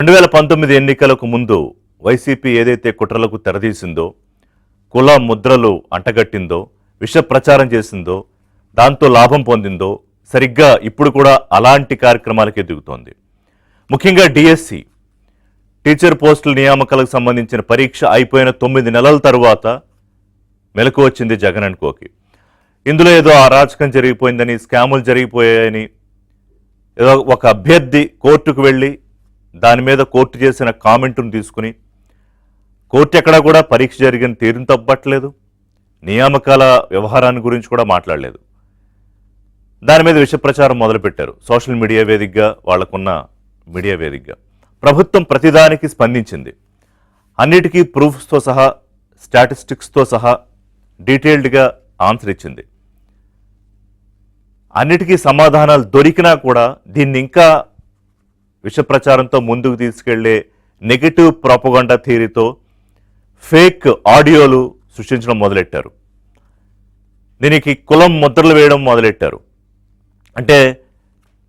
2019 ఎన్నికలకు ముందు వైసీపీ ఏదైతే కుట్రలకు తెరదీసిందో, కుల ముద్రలు అంటగట్టిందో, విష ప్రచారం చేసిందో, దాంతో లాభం పొందిందో సరిగ్గా ఇప్పుడు కూడా అలాంటి కార్యక్రమాలకే దిగుతోంది. ముఖ్యంగా డిఎస్సి టీచర్ పోస్టుల నియామకాలకు సంబంధించిన పరీక్ష అయిపోయిన 9 నెలల తరువాత మెలకు వచ్చింది జగన్ అండ్ కోకి. ఇందులో ఏదో అరాచకం జరిగిపోయిందని, స్కాములు జరిగిపోయాయని, ఏదో ఒక అభ్యర్థి కోర్టుకు వెళ్ళి దాని మీద కోర్టు చేసిన కామెంటును తీసుకుని కోర్టు ఎక్కడా కూడా పరీక్ష జరిగిన తీరును తప్పట్లేదు, నియామకాల వ్యవహారాన్ని గురించి కూడా మాట్లాడలేదు. దాని మీద విష ప్రచారం మొదలుపెట్టారు సోషల్ మీడియా వేదికగా, వాళ్లకున్న మీడియా వేదికగా. ప్రభుత్వం ప్రతిదానికి స్పందించింది, అన్నిటికీ ప్రూఫ్స్తో సహా, స్టాటిస్టిక్స్తో సహా డీటెయిల్డ్గా ఆన్సర్ ఇచ్చింది. అన్నిటికీ సమాధానాలు దొరికినా కూడా దీన్ని ఇంకా విష ప్రచారంతో ముందుకు తీసుకెళ్లే నెగటివ్ ప్రాపగండా థియరీతో ఫేక్ ఆడియోలు సృష్టించడం మొదలెట్టారు. దీనికి కులం ముద్రలు వేయడం మొదలెట్టారు. అంటే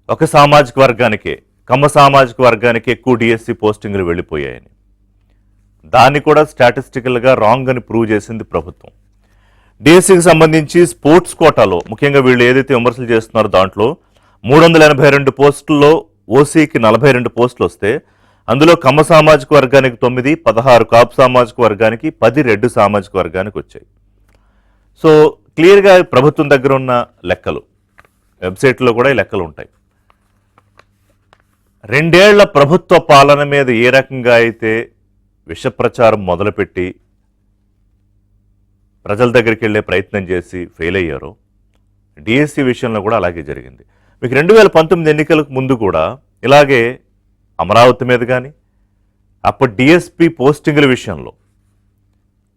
ఒక సామాజిక వర్గానికే, కమ్మ సామాజిక వర్గానికి ఎక్కువ డిఎస్సి పోస్టింగ్లు వెళ్ళిపోయాయని, దాన్ని కూడా స్టాటిస్టికల్గా రాంగ్ అని ప్రూవ్ చేసింది ప్రభుత్వం. డిఎస్సికి సంబంధించి స్పోర్ట్స్ కోటాలో ముఖ్యంగా వీళ్ళు ఏదైతే విమర్శలు చేస్తున్నారో దాంట్లో 382 పోస్టుల్లో ఓసీకి 42 పోస్టులు వస్తే అందులో కమ్మ సామాజిక వర్గానికి 9, 16 కాపు సామాజిక వర్గానికి, 10 రెడ్డి సామాజిక వర్గానికి వచ్చాయి. సో క్లియర్గా ప్రభుత్వం దగ్గర ఉన్న లెక్కలు, వెబ్సైట్లో కూడా ఈ లెక్కలు ఉంటాయి. 2 ఏళ్ల ప్రభుత్వ పాలన మీద ఏ రకంగా అయితే విష ప్రచారం మొదలుపెట్టి ప్రజల దగ్గరికి వెళ్ళే ప్రయత్నం చేసి ఫెయిల్ అయ్యారో, డిఎస్సి విషయంలో కూడా అలాగే జరిగింది. మీకు 2019 ఎన్నికలకు ముందు కూడా ఇలాగే అమరావతి మీద కానీ, అప్పటి డిఎస్పి పోస్టింగుల విషయంలో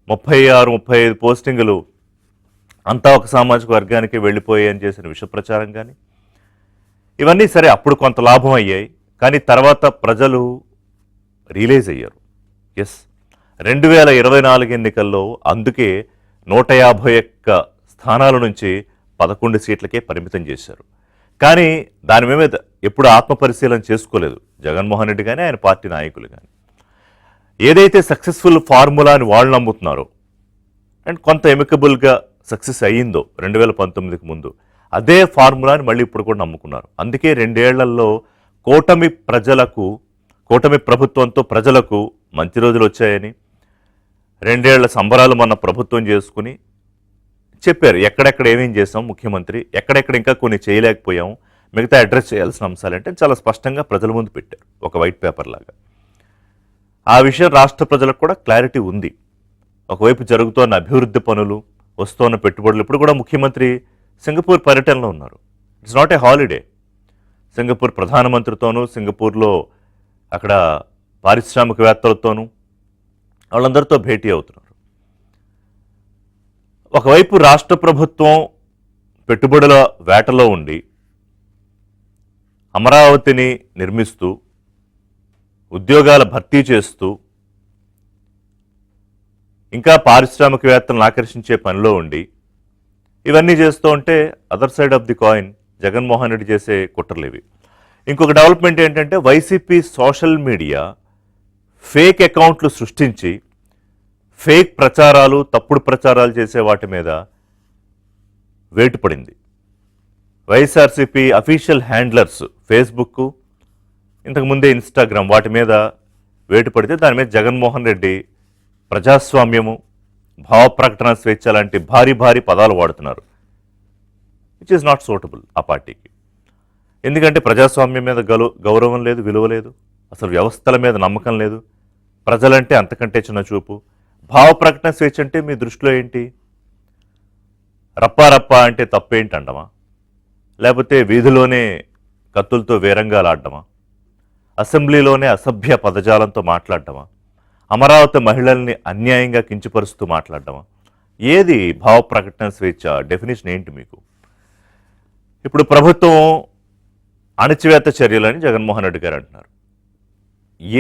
36-35 పోస్టింగులు అంతా ఒక సామాజిక వర్గానికి వెళ్ళిపోయాయని చేసిన విష ప్రచారం కానీ, ఇవన్నీ సరే అప్పుడు కొంత లాభం అయ్యాయి. కానీ తర్వాత ప్రజలు రియలైజ్ అయ్యారు, ఎస్ 2024 ఎన్నికల్లో అందుకే 151 స్థానాల నుంచి 11 సీట్లకే పరిమితం చేశారు. కానీ దాని మీద ఎప్పుడు ఆత్మపరిశీలన చేసుకోలేదు జగన్మోహన్ రెడ్డి కానీ, ఆయన పార్టీ నాయకులు కానీ. ఏదైతే సక్సెస్ఫుల్ ఫార్ములా అని వాళ్ళు నమ్ముతున్నారో, అండ్ కొంత ఎమికబుల్గా సక్సెస్ అయ్యిందో 2019కి ముందు, అదే ఫార్ములాని మళ్ళీ ఇప్పుడు కూడా నమ్ముకున్నారు. అందుకే 2 ఏళ్లలో కూటమి ప్రభుత్వంతో ప్రజలకు మంచి రోజులు వచ్చాయని, 2 ఏళ్ల సంబరాలు మన ప్రభుత్వం చేసుకుని చెప్పారు. ఎక్కడెక్కడ ఏమేం చేసాం ముఖ్యమంత్రి, ఎక్కడెక్కడ ఇంకా కొన్ని చేయలేకపోయాం, మిగతా అడ్రస్ చేయాల్సిన అంశాలంటే చాలా స్పష్టంగా ప్రజల ముందు పెట్టారు ఒక వైట్ పేపర్ లాగా. ఆ విషయం రాష్ట్ర ప్రజలకు కూడా క్లారిటీ ఉంది. ఒకవైపు జరుగుతున్న అభివృద్ధి పనులు, వస్తున్న పెట్టుబడులు. ఇప్పుడు కూడా ముఖ్యమంత్రి సింగపూర్ పర్యటనలో ఉన్నారు. It's not a holiday. Singapore ప్రధానమంత్రితోనూ, సింగపూర్లో అక్కడ పారిశ్రామికవేత్తలతోనూ వాళ్ళందరితో భేటీ అవుతున్నారు. ఒకవైపు రాష్ట్ర ప్రభుత్వం పెట్టుబడుల వేటలో ఉండి అమరావతిని నిర్మిస్తూ, ఉద్యోగాల భర్తీ చేస్తూ, ఇంకా పారిశ్రామికవేత్తలను ఆకర్షించే పనిలో ఉండి ఇవన్నీ చేస్తూ ఉంటే, other side of the coin Jaganmohan Reddy చేసే కుట్రలేవి. ఇంకొక డెవలప్మెంట్ ఏంటంటే, వైసీపీ సోషల్ మీడియా ఫేక్ అకౌంట్లు సృష్టించి ఫేక్ ప్రచారాలు, తప్పుడు ప్రచారాలు చేసే వాటి మీద వేటు పడింది. వైఎస్ఆర్సీపీ అఫీషియల్ హ్యాండ్లర్స్ ఫేస్బుక్, ఇంతకుముందే ఇన్స్టాగ్రామ్, వాటి మీద వేటు పడితే దాని మీద జగన్మోహన్ రెడ్డి ప్రజాస్వామ్యము, భావ ప్రకటన స్వేచ్ఛ లాంటి భారీ భారీ పదాలు వాడుతున్నారు. విచ్ ఈజ్ నాట్ సూటబుల్ ఆ పార్టీకి. ఎందుకంటే ప్రజాస్వామ్యం మీద గౌరవం లేదు, విలువ లేదు, అసలు వ్యవస్థల మీద నమ్మకం లేదు, ప్రజలంటే అంతకంటే చిన్న చూపు. భావ ప్రకటన స్వేచ్ఛ అంటే మీ దృష్టిలో ఏంటి? రప్పా అంటే తప్పేంటి అండమా? లేకపోతే వీధిలోనే కత్తులతో వేరంగాలు ఆడటమా? అసెంబ్లీలోనే అసభ్య పదజాలంతో మాట్లాడటమా? అమరావతి మహిళల్ని అన్యాయంగా కించపరుస్తూ మాట్లాడటమా? ఏది భావ ప్రకటన స్వేచ్ఛ? డెఫినేషన్ ఏంటి మీకు? ఇప్పుడు ప్రభుత్వం అణచివేత చర్యలని జగన్మోహన్ రెడ్డి గారు అంటున్నారు.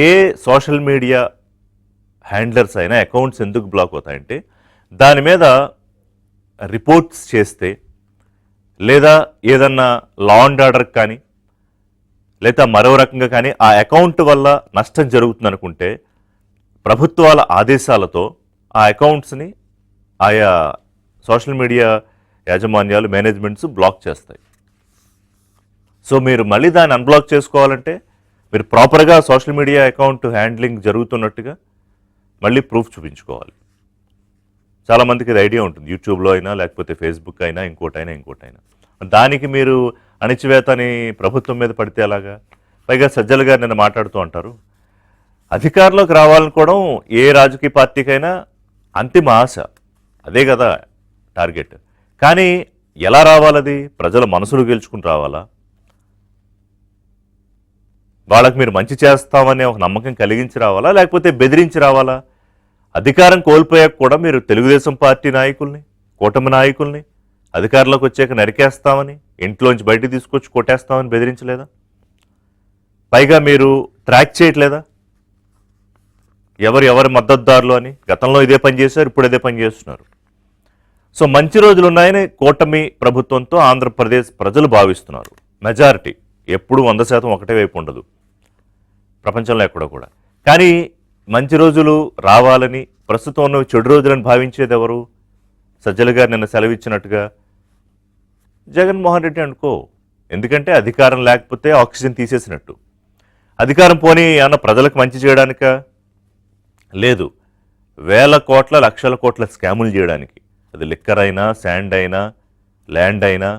ఏ సోషల్ మీడియా హ్యాండ్లర్స్ అయినా అకౌంట్స్ ఎందుకు బ్లాక్ అవుతాయంటే, దాని మీద రిపోర్ట్స్ చేస్తే, లేదా ఏదన్నా లా అండ్ ఆర్డర్ కానీ, లేదా మరో రకంగా కానీ ఆ అకౌంట్ వల్ల నష్టం జరుగుతుంది అనుకుంటే ప్రభుత్వాల ఆదేశాలతో ఆ అకౌంట్స్ని ఆయా సోషల్ మీడియా యాజమాన్యాలు మేనేజ్మెంట్స్ బ్లాక్ చేస్తాయి. సో మీరు మళ్ళీ దాన్ని అన్బ్లాక్ చేసుకోవాలంటే మీరు ప్రాపర్గా సోషల్ మీడియా అకౌంట్ హ్యాండ్లింగ్ జరుగుతున్నట్టుగా మళ్ళీ ప్రూఫ్ చూపించుకోవాలి. చాలామందికి ఇది ఐడియా ఉంటుంది, యూట్యూబ్లో అయినా లేకపోతే ఫేస్బుక్ అయినా ఇంకోటైనా. దానికి మీరు అణిచివేతని ప్రభుత్వం మీద పడితే అలాగా? పైగా సజ్జల గారు నిన్న మాట్లాడుతూ అంటారు, అధికారంలోకి రావాలనుకోవడం ఏ రాజకీయ పార్టీకైనా అంతిమ ఆశ, అదే కదా టార్గెట్. కానీ ఎలా రావాలది? ప్రజల మనసులు గెలుచుకుని రావాలా? వాళ్ళకి మీరు మంచి చేస్తామనే ఒక నమ్మకం కలిగించి రావాలా, లేకపోతే బెదిరించి రావాలా? అధికారం కోల్పోయాక కూడా మీరు తెలుగుదేశం పార్టీ నాయకుల్ని, కూటమి నాయకుల్ని అధికారంలోకి వచ్చాక నరికేస్తామని, ఇంట్లోంచి బయటికి తీసుకొచ్చి కొట్టేస్తామని బెదిరించలేదా? పైగా మీరు ట్రాక్ చేయట్లేదా ఎవరి మద్దతుదారులు అని? గతంలో ఇదే పని చేశారు, ఇప్పుడు ఇదే పని చేస్తున్నారు. సో మంచి రోజులు ఉన్నాయని కూటమి ప్రభుత్వంతో ఆంధ్రప్రదేశ్ ప్రజలు భావిస్తున్నారు. మెజారిటీ ఎప్పుడు 100% ఒకటే వైపు ఉండదు ప్రపంచంలో ఎక్కడ కూడా. కానీ మంచి రోజులు రావాలని, ప్రస్తుతం ఉన్న చెడు రోజులని భావించేది ఎవరు? సజ్జల గారు నిన్న సెలవిచ్చినట్టుగా జగన్మోహన్ రెడ్డి అనుకో. ఎందుకంటే అధికారం లేకపోతే ఆక్సిజన్ తీసేసినట్టు. అధికారం పోనీ అన్న ప్రజలకు మంచి చేయడానిక? లేదు, వేల కోట్ల లక్షల కోట్ల స్కాములు చేయడానికి. అది లిక్కర్ అయినా, శాండ్ అయినా, ల్యాండ్ అయినా,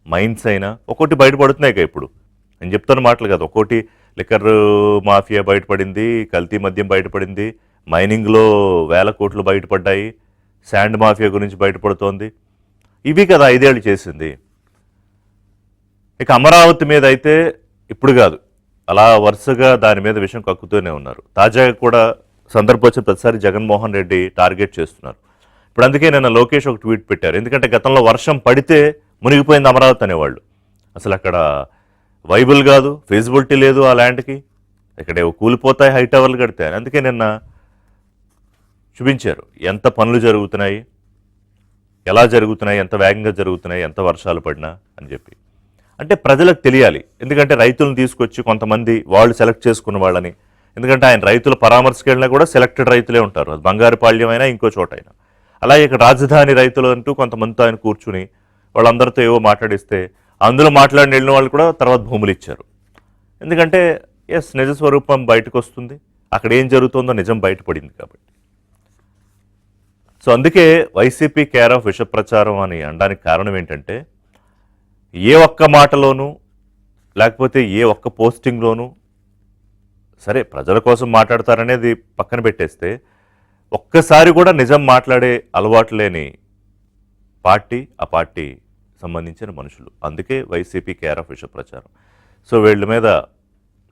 మైన్స్ అయినా ఒక్కోటి బయటపడుతున్నాయి కదా ఇప్పుడు. నేను చెప్తున్న మాటలు కదా, ఒక్కోటి లిక్కర్ మాఫియా బయటపడింది, కల్తీ మద్యం బయటపడింది, మైనింగ్లో వేల కోట్లు బయటపడ్డాయి, శాండ్ మాఫియా గురించి బయటపడుతోంది. ఇవి కదా 5 ఏళ్ళు చేసింది. ఇక అమరావతి మీద అయితే ఇప్పుడు కాదు, అలా వరుసగా దాని మీద విషయం కక్కుతూనే ఉన్నారు. తాజాగా కూడా సందర్భం వచ్చిన ప్రతిసారి జగన్మోహన్ రెడ్డి టార్గెట్ చేస్తున్నారు. ఇప్పుడు అందుకే నిన్న లోకేష్ ఒక ట్వీట్ పెట్టారు. ఎందుకంటే గతంలో వర్షం పడితే మునిగిపోయింది అమరావతి అనేవాళ్ళు. అసలు అక్కడ వైబుల్ కాదు, ఫీజిబిలిటీ లేదు ఆ ల్యాండ్కి, ఇక్కడ కూలిపోతాయి హై టవర్లు కడితే. అందుకే నిన్న చూపించారు ఎంత పనులు జరుగుతున్నాయి, ఎలా జరుగుతున్నాయి, ఎంత వేగంగా జరుగుతున్నాయి, ఎంత వర్షాలు పడినా అని చెప్పి. అంటే ప్రజలకు తెలియాలి. ఎందుకంటే రైతులను తీసుకొచ్చి కొంతమంది వాళ్ళు సెలెక్ట్ చేసుకున్న వాళ్ళని, ఎందుకంటే ఆయన రైతుల పరామర్శకు వెళ్ళినా కూడా సెలెక్టెడ్ రైతులే ఉంటారు, అది బంగారుపాళ్యం అయినా ఇంకో చోట అయినా. అలాగే ఇక్కడ రాజధాని రైతులు అంటూ కొంతమందితో ఆయన కూర్చుని వాళ్ళందరితో ఏవో మాట్లాడిస్తే అందులో మాట్లాడిన వెళ్ళిన వాళ్ళు కూడా తర్వాత భూములు ఇచ్చారు. ఎందుకంటే ఎస్, నిజ స్వరూపం బయటకు వస్తుంది, అక్కడ ఏం జరుగుతుందో నిజం బయటపడింది కాబట్టి. సో అందుకే వైసీపీ కేర్ ఆఫ్ విష ప్రచారం అని అనడానికి కారణం ఏంటంటే, ఏ ఒక్క మాటలోనూ లేకపోతే ఏ ఒక్క పోస్టింగ్లోనూ సరే ప్రజల కోసం మాట్లాడతారనేది పక్కన పెట్టేస్తే, ఒక్కసారి కూడా నిజం మాట్లాడే అలవాటు లేని పార్టీ ఆ పార్టీ సంబంధించిన మనుషులు. అందుకే వైసీపీ కేర్ ఆఫ్ విష ప్రచారం. సో వీళ్ళ మీద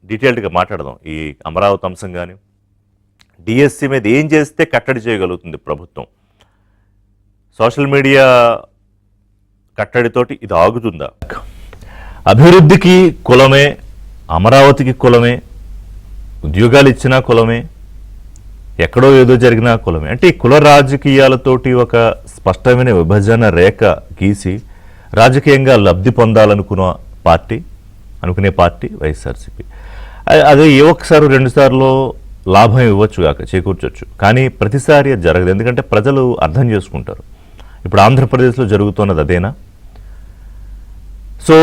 డీటెయిల్డ్గా మాట్లాడదాం. ఈ అమరావతి అంశం కానీ, డిఎస్సి మీద ఏం చేస్తే కట్టడి చేయగలుగుతుంది ప్రభుత్వం, సోషల్ మీడియా కట్టడితోటి ఇది ఆగుతుందా? అభివృద్ధికి కులమే, అమరావతికి కులమే, ఉద్యోగాలు ఇచ్చినా కులమే, ఎక్కడో ఏదో జరిగినా కులమే. అంటే ఈ కుల రాజకీయాలతోటి ఒక స్పష్టమైన విభజన రేఖ గీసి రాజకీయంగా లబ్ధి పొందాలనుకునే పార్టీ వైఎస్ఆర్సీపీ. అదే ఏ ఒక్కసారి 2 సార్లు లాభం ఇవ్వచ్చు కాక చేకూర్చొచ్చు, కానీ ప్రతిసారి అది జరగదు. ఎందుకంటే ప్రజలు అర్థం చేసుకుంటారు. ఇప్పుడు ఆంధ్రప్రదేశ్లో జరుగుతున్నది అదేనా? సో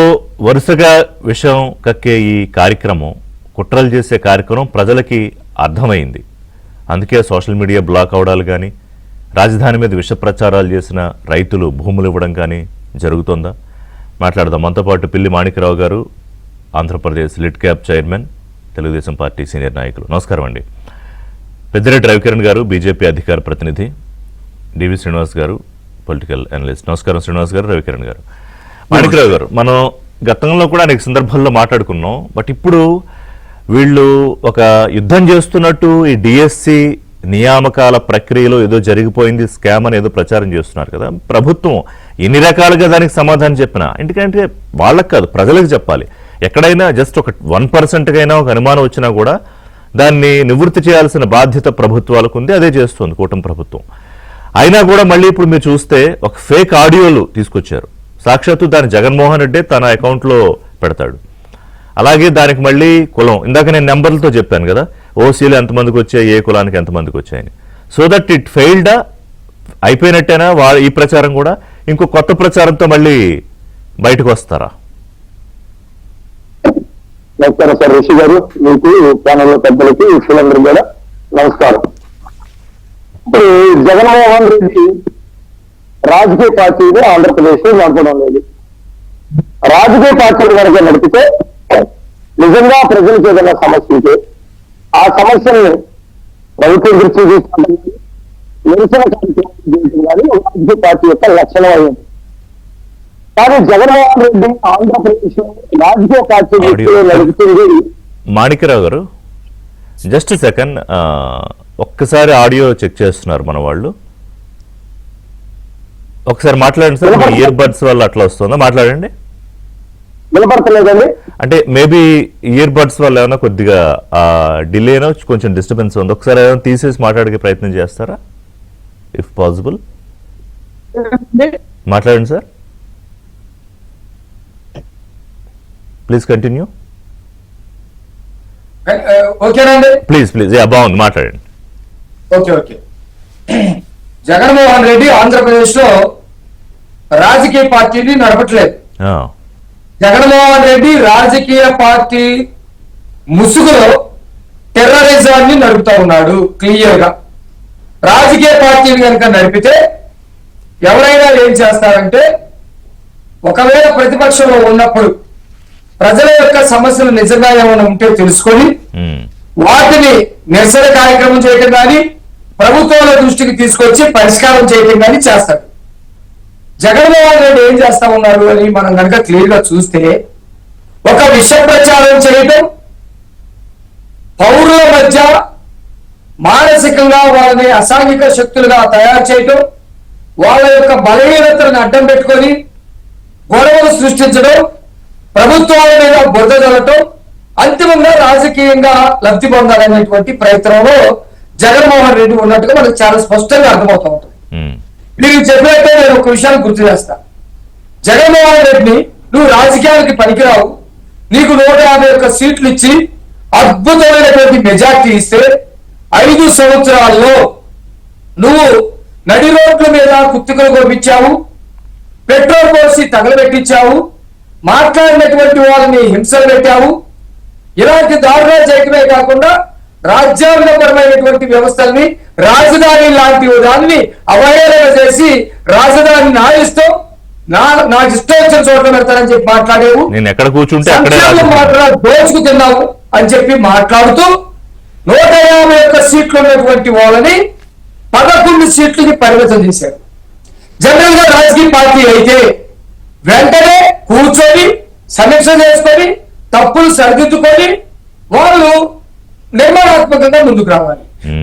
వరుసగా విషం కక్కే ఈ కార్యక్రమం, కుట్రలు చేసే కార్యక్రమం ప్రజలకి అర్థమైంది. అందుకే సోషల్ మీడియా బ్లాక్ అవడాలు కానీ, రాజధాని మీద విష ప్రచారాలు చేసిన రైతులు భూములు ఇవ్వడం కానీ జరుగుతుందా? మాట్లాడదాం. మనతో పాటు పిల్లి మాణిక్యరావు గారు, Andhra Pradesh lid cap chairman, Telugu Desam party senior నాయకులు. నమస్కారం అండి. పెద్దిరెడ్డి రవికిరణ్ గారు, బీజేపీ అధికార ప్రతినిధి, డివి శ్రీనివాస్ గారు, పొలిటికల్ అనలిస్ట్. నమస్కారం శ్రీనివాస్ గారు, రవికిరణ్ గారు. మాణిక్యరావు గారు, మనం గతంలో కూడా అనేక సందర్భాల్లో మాట్లాడుకున్నాం. బట్ ఇప్పుడు వీళ్ళు ఒక యుద్ధం చేస్తున్నట్టు ఈ డిఎస్సి నియామకాల ప్రక్రియలో ఏదో జరిగిపోయింది, స్కామ్ అని ఏదో ప్రచారం చేస్తున్నారు కదా. ప్రభుత్వం ఎన్ని రకాలుగా దానికి సమాధానం చెప్పినా, ఎందుకంటే వాళ్ళకి కాదు ప్రజలకు చెప్పాలి. ఎక్కడైనా జస్ట్ ఒక 1%కైనా ఒక అనుమానం వచ్చినా కూడా దాన్ని నివృత్తి చేయాల్సిన బాధ్యత ప్రభుత్వాలకు ఉంది. అదే చేస్తుంది కూటమి ప్రభుత్వం. అయినా కూడా మళ్ళీ ఇప్పుడు మీరు చూస్తే ఒక ఫేక్ ఆడియోలు తీసుకొచ్చారు. సాక్షాత్తు దాన్ని జగన్మోహన్ రెడ్డి తన అకౌంట్లో పెడతాడు. అలాగే దానికి మళ్ళీ కులం, ఇందాక నేను నెంబర్లతో చెప్పాను కదా, ఓసీలు ఎంతమందికి వచ్చాయి, ఏ కులానికి ఎంతమందికి వచ్చాయని. సో దట్ ఇట్ ఫెయిల్డా, అయిపోయినట్టేనా ఈ ప్రచారం కూడా? ఇంకో కొత్త ప్రచారంతో మళ్ళీ బయటకు వస్తారా? నమస్కారం సార్ రిషి గారు, మీకు ఛానల్ పెద్దలకి వీళ్ళందరూ కూడా నమస్కారం. ఇప్పుడు జగన్మోహన్ రెడ్డి రాజకీయ పార్టీని ఆంధ్రప్రదేశ్ లో నడపడం లేదు. రాజకీయ పార్టీలు కనుక నడిపితే నిజంగా ప్రజలకు ఏదైనా సమస్య ఉంటే ఆ సమస్యల్ని ప్రభుత్వం దృష్టి తీసుకుంటాం, నిరసన కార్యక్రమం కానీ రాజకీయ పార్టీ యొక్క లక్షణం అయింది. కానీ జగన్మోహన్ రెడ్డి ఆంధ్రప్రదేశ్ లో రాజకీయ పార్టీ నడుపుతుంది. మాణిక్యరావు గారు జస్ట్ సెకండ్, ఒక్కసారి ఆడియో చెక్ చేస్తున్నారు మన వాళ్ళు. ఒకసారి మాట్లాడండి సార్. ఇయర్ బడ్స్ వల్ల అట్లా వస్తుందా? మాట్లాడండి. వినపడతలేదండి. అంటే మేబీ ఇయర్ బడ్స్ వల్ల ఏమైనా కొద్దిగా డిలేనో కొంచెం డిస్టర్బెన్స్ ఉంది. ఒకసారి ఏమైనా తీసేసి మాట్లాడే ప్రయత్నం చేస్తారా ఇఫ్ పాసిబుల్? మాట్లాడండి సార్, ప్లీజ్ కంటిన్యూ. ఓకేనండి, ప్లీజ్ ప్లీజ్. బాగుంది, మాట్లాడండి. ఓకే. జగన్మోహన్ రెడ్డి ఆంధ్రప్రదేశ్ లో రాజకీయ పార్టీని నడపట్లేదు. జగన్మోహన్ రెడ్డి రాజకీయ పార్టీ ముసుగులో టెర్రరిజాన్ని నడుపుతా ఉన్నాడు. క్లియర్ గా రాజకీయ పార్టీని కనుక నడిపితే ఎవరైనా ఏం చేస్తారంటే, ఒకవేళ ప్రతిపక్షంలో ఉన్నప్పుడు ప్రజల యొక్క సమస్యలు నిజంగా ఏమైనా ఉంటే తెలుసుకొని వాటిని నిరసన కార్యక్రమం చేయటం కానీ ప్రభుత్వాల దృష్టికి తీసుకొచ్చి పరిష్కారం చేయటం కానీ చేస్తారు. జగన్మోహన్ రెడ్డి ఏం చేస్తా ఉన్నారు అని మనం కనుక క్లియర్ గా చూస్తే, ఒక విష ప్రచారం చేయటం, పౌరుల మధ్య మానసికంగా వాళ్ళని అసాంఘిక శక్తులుగా తయారు చేయటం, వాళ్ళ యొక్క బలహీనతలను అడ్డం పెట్టుకొని గొడవలు సృష్టించడం, ప్రభుత్వాల మీద బురద జల్లటం, అంతిమంగా రాజకీయంగా లబ్ధి పొందాలనేటువంటి ప్రయత్నంలో జగన్మోహన్ రెడ్డి ఉన్నట్టుగా మనకు చాలా స్పష్టంగా అర్థమవుతూ ఉంటుంది. మీరు చెప్పినట్టే నేను ఒక విషయాన్ని గుర్తు చేస్తా. జగన్మోహన్ రెడ్డిని నువ్వు రాజకీయాలకి పనికిరావు, నీకు 151 సీట్లు ఇచ్చి అద్భుతమైనటువంటి మెజార్టీ ఇస్తే 5 సంవత్సరాల్లో నువ్వు నడి రోడ్ల మీద కుత్తికలు కోపించావు, పెట్రోల్ పోసి తగలబెట్టించావు, మాట్లాడినటువంటి వాళ్ళని హింసలు పెట్టావు. ఇలాంటి దారుణాలు చేయటమే కాకుండా రాజ్యాంగపరమైనటువంటి వ్యవస్థల్ని, రాజధాని లాంటి దాన్ని అవహేళన చేసి రాజధాని నాయిస్తూ నాకు ఇష్టం వచ్చిన చోట్ల పెడతానని చెప్పి మాట్లాడేవు. నేను ఎక్కడ కూర్చుంటే దోచుకు తిన్నావు అని చెప్పి మాట్లాడుతూ 151 సీట్లు ఉన్నటువంటి వాళ్ళని 11 సీట్లకి పరిమితం చేశారు. జనరల్ గా రాజకీయ పార్టీ అయితే వెంటనే కూర్చొని సమీక్ష చేసుకొని తప్పులు సరిదిద్దుకొని వాళ్ళు నిర్మాణాత్మకంగా ముందుకు రావాలి.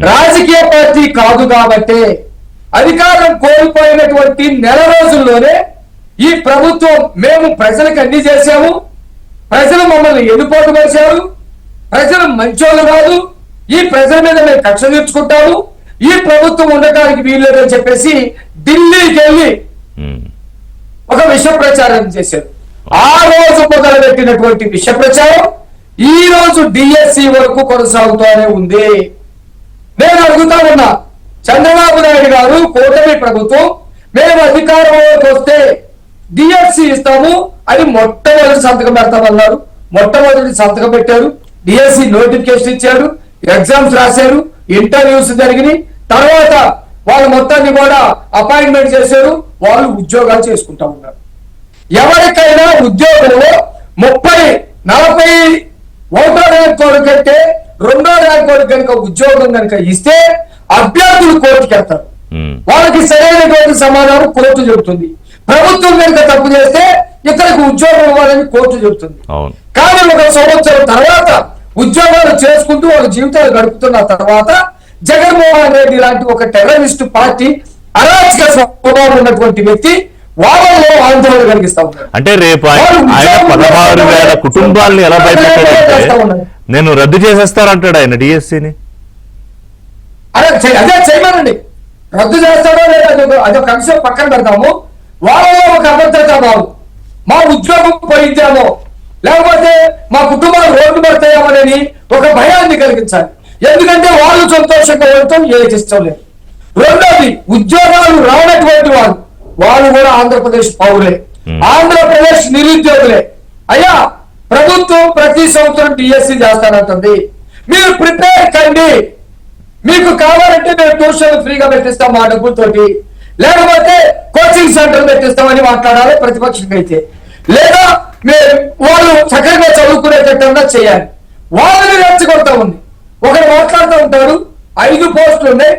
రాజకీయ పార్టీ కాదు కాబట్టి అధికారం కోల్పోయినటువంటి నెల రోజుల్లోనే ఈ ప్రభుత్వం మేము ప్రజలకు అన్ని చేశాము, ప్రజలు మమ్మల్ని ఎన్నుపోటు పరిచారు, ప్రజలు మంచోళ్ళు కాదు, ఈ ప్రజల మీద మేము కక్ష తీర్చుకుంటాము, ఈ ప్రభుత్వం ఉండటానికి వీల్లేదని చెప్పేసి ఢిల్లీకి వెళ్ళి ఒక విష ప్రచారం చేశారు. ఆ రోజు మొదలుపెట్టినటువంటి విష ప్రచారం ఈ రోజు డిఎస్సి వరకు కొనసాగుతూనే ఉంది. నేను అడుగుతా ఉన్నా, చంద్రబాబు నాయుడు గారు కూటమి ప్రభుత్వం మేము అధికారంలోకి వస్తే డిఎస్సి ఇస్తాము అని మొట్టమొదటి సంతకం పెడతామన్నారు. మొట్టమొదటి సంతకం పెట్టారు, డిఎస్సి నోటిఫికేషన్ ఇచ్చారు, ఎగ్జామ్స్ రాశారు, ఇంటర్వ్యూస్ జరిగినాయి. తర్వాత వాళ్ళు మొత్తాన్ని కూడా అపాయింట్మెంట్ చేశారు, వాళ్ళు ఉద్యోగాలు చేసుకుంటా ఉన్నారు. ఎవరికైనా ఉద్యోగంలో 30-40 ఒకటో ర్యాంక్ కోడ్ కంటే 2వ ర్యాంక్ కోడ్ కనుక ఉద్యోగం కనుక ఇస్తే అభ్యర్థులు కోర్టుకి వెళ్తారు. వాళ్ళకి సరైనటువంటి సమాధానం కోర్టు చెబుతుంది. ప్రభుత్వం కనుక తప్పు చేస్తే ఇతరులకు ఉద్యోగం ఇవ్వాలని కోర్టు చెబుతుంది. కానీ 1 సంవత్సరం తర్వాత ఉద్యోగాలు చేసుకుంటూ వాళ్ళ జీవితాలు గడుపుతున్న తర్వాత జగన్మోహన్ రెడ్డి లాంటి ఒక టెర్రరిస్ట్ పార్టీ, అరాచక స్వభావం ఉన్నటువంటి వ్యక్తి వాళ్ళలో ఆందోళన కలిగిస్తా ఉన్నారు. అంటే రేపు ఆయన 16,000 కుటుంబాలను ఎలా భయపెట్టాడంటే నేను రద్దు చేసేస్తారంటాడు ఆయన డిఎస్సిని. అదే చేయమనండి, రద్దు చేస్తాడో లేదా అదొక అంశం పక్కన పెడతాము. వాళ్ళలో ఒక అభద్రతా భావం, మా ఉద్యోగం పోయిద్దామో, లేకపోతే మా కుటుంబాలు రోడ్డు పడతాయేమోనని ఒక భయాన్ని కలిగించాలి. ఎందుకంటే వాళ్ళు సంతోషంగా ఉండటం ఏది ఇష్టం లేదు. రెండోది, ఉద్యోగాలు రానటువంటి వాళ్ళు కూడా ఆంధ్రప్రదేశ్ పౌరులే, ఆంధ్రప్రదేశ్ నిరుద్యోగులే. అయ్యా, ప్రభుత్వం ప్రతి సంవత్సరం డిఎస్సి చేస్తానంటుంది. మీరు ప్రిపేర్ కండి. మీకు కావాలంటే మేము ట్యూషన్ ఫ్రీగా పెట్టిస్తాం మా డబ్బులతోటి, లేకపోతే కోచింగ్ సెంటర్ పెట్టిస్తామని మాట్లాడాలి ప్రతిపక్షంగా అయితే. లేదా వాళ్ళు చక్కగా చదువుకునేటట్టుగా చేయాలి. వాళ్ళని రెచ్చగొడతా ఉంది. ఒకరు మాట్లాడుతూ ఉంటాడు, 5 పోస్టులు ఉన్నాయి,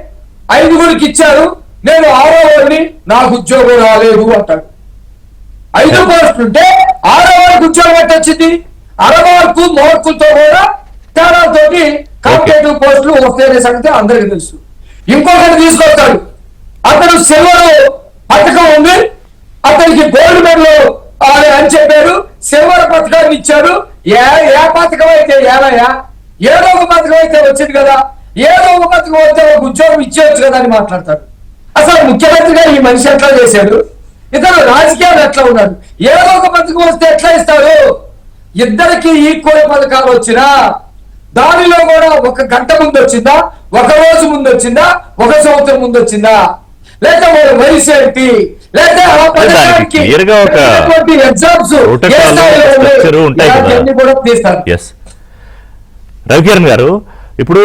5గురికి ఇచ్చారు, నేను 6వ వాడిని, నాకు ఉద్యోగం రాలేదు అంటాడు. 5 పోస్టులుంటే 6వ వాడికి ఉద్యోగం ఎట్ట వచ్చింది? 6వ మార్కు మార్కులతో కూడా తేడాతోటి కాంపిటేటివ్ పోస్టులు వస్తాయనే సంగతి అందరికీ తెలుసు. ఇంకొకటి తీసుకొస్తాడు, అతను సిల్వర్ పథకం ఉంది, అతనికి గోల్డ్ మెడల్ అని చెప్పారు, సిల్వర్ పథకాన్ని ఇచ్చారు. ఏ పథకం అయితే ఏమయ్యా, ఏదో ఒక పథకం అయితే వచ్చింది కదా, ఏదో ఒక పథకం వస్తే ఒక ఉద్యోగం ఇచ్చేయచ్చు కదా అని మాట్లాడతారు. అసలు ముఖ్యమంత్రిగా ఈ మనిషి ఎట్లా చేశాడు? ఇతను రాజకీయాలు ఎట్లా ఉన్నాడు? ఏదో ఒక పథకం వస్తే ఎట్లా ఇస్తాడు? ఇద్దరికి ఈక్వల్ పథకాలు వచ్చినా దానిలో కూడా 1 గంట ముందు వచ్చిందా, 1 రోజు ముందు వచ్చిందా, 1 సంవత్సరం ముందు వచ్చిందా, లేదా వయసు ఏంటి, లేదా ఎగ్జామ్స్ కూడా తీస్తారు. రవికిరణ్ గారు, ఇప్పుడు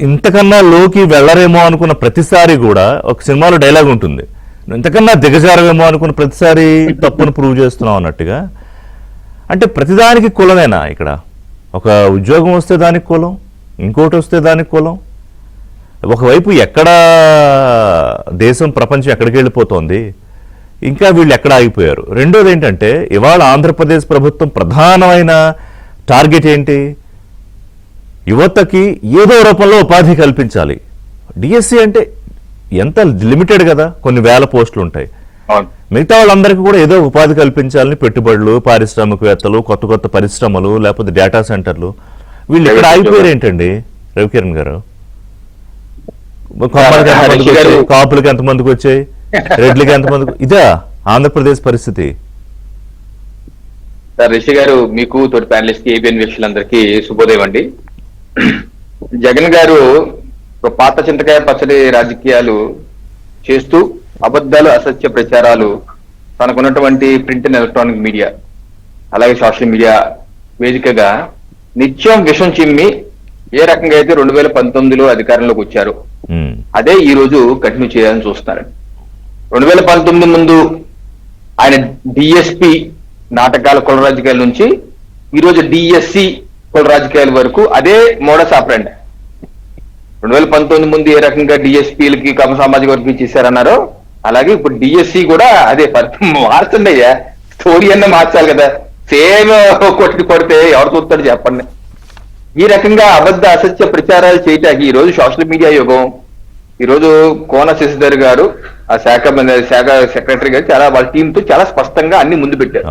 ఇంతకన్నా లోకి వెళ్ళరేమో అనుకున్న ప్రతిసారి కూడా ఒక సినిమాలో డైలాగ్ ఉంటుంది, ఇంతకన్నా దిగజారవేమో అనుకున్న ప్రతిసారి తప్పును ప్రూవ్ చేస్తున్నాం అన్నట్టుగా. అంటే ప్రతిదానికి కులమేనా ఇక్కడ? ఒక ఉద్యోగం వస్తే దానికి కులం, ఇంకోటి వస్తే దానికి కులం. ఒకవైపు ఎక్కడ దేశం ప్రపంచం ఎక్కడికి వెళ్ళిపోతోంది, ఇంకా వీళ్ళు ఎక్కడ ఆగిపోయారు. రెండోది ఏంటంటే, ఇవాళ ఆంధ్రప్రదేశ్ ప్రభుత్వం ప్రధానమైన టార్గెట్ ఏంటి? యువతకి ఏదో రూపంలో ఉపాధి కల్పించాలి. డిఎస్సి అంటే ఎంత లిమిటెడ్ కదా, కొన్ని వేల పోస్టులు ఉంటాయి. మిగతా వాళ్ళందరికీ కూడా ఏదో ఉపాధి కల్పించాలని పెట్టుబడులు, పారిశ్రామికవేత్తలు, కొత్త కొత్త పరిశ్రమలు, లేకపోతే డేటా సెంటర్లు. వీళ్ళు ఇక్కడ ఆగిపోయారు ఏంటండి రవికిరణ్ గారు? కాపులకి ఎంతమందికి వచ్చాయి, రెడ్లకి ఎంతమందికి? ఇదా ఆంధ్రప్రదేశ్ పరిస్థితి? రిషి గారు, మీకు తోటి ప్యానలిస్ట్ కి, ఏబిఎన్ వీక్షకులందరికీ శుభోదయం అండి. జగన్ గారు ఒక పాత చింతకాయ పచ్చడి రాజకీయాలు చేస్తూ అబద్ధాలు, అసత్య ప్రచారాలు తనకున్నటువంటి ప్రింట్ అండ్ ఎలక్ట్రానిక్ మీడియా, అలాగే సోషల్ మీడియా వేదికగా నిత్యం విషం చిమ్మి ఏ రకంగా అయితే 2019లో అధికారంలోకి వచ్చారు, అదే ఈ రోజు కంటిన్యూ చేయాలని చూస్తున్నారు. 2019 ముందు ఆయన డిఎస్పి నాటకాల కుల రాజకీయాల నుంచి ఈరోజు డిఎస్సి కుల రాజకీయాల వరకు అదే మోడస్ ఆపరండి. 2019 ముందు ఏ రకంగా డిఎస్పీలకి కమ సామాజిక వర్గం ఇచ్చేసారన్నారో, అలాగే ఇప్పుడు డిఎస్సి కూడా అదే మార్చండి అయ్యా, స్టోరీ అన్న మార్చాలి కదా. సేమ్ కొడితే ఎవరు చూస్తాడు చెప్పండి. ఈ రకంగా అబద్ధ అసత్య ప్రచారాలు చేయటానికి ఈ రోజు సోషల్ మీడియా యుగం. ఈ రోజు కోన శశిధర్ గారు, ఆ శాఖ సెక్రటరీ గారు చాలా వాళ్ళ టీంతో చాలా స్పష్టంగా అన్ని ముందు పెట్టారు.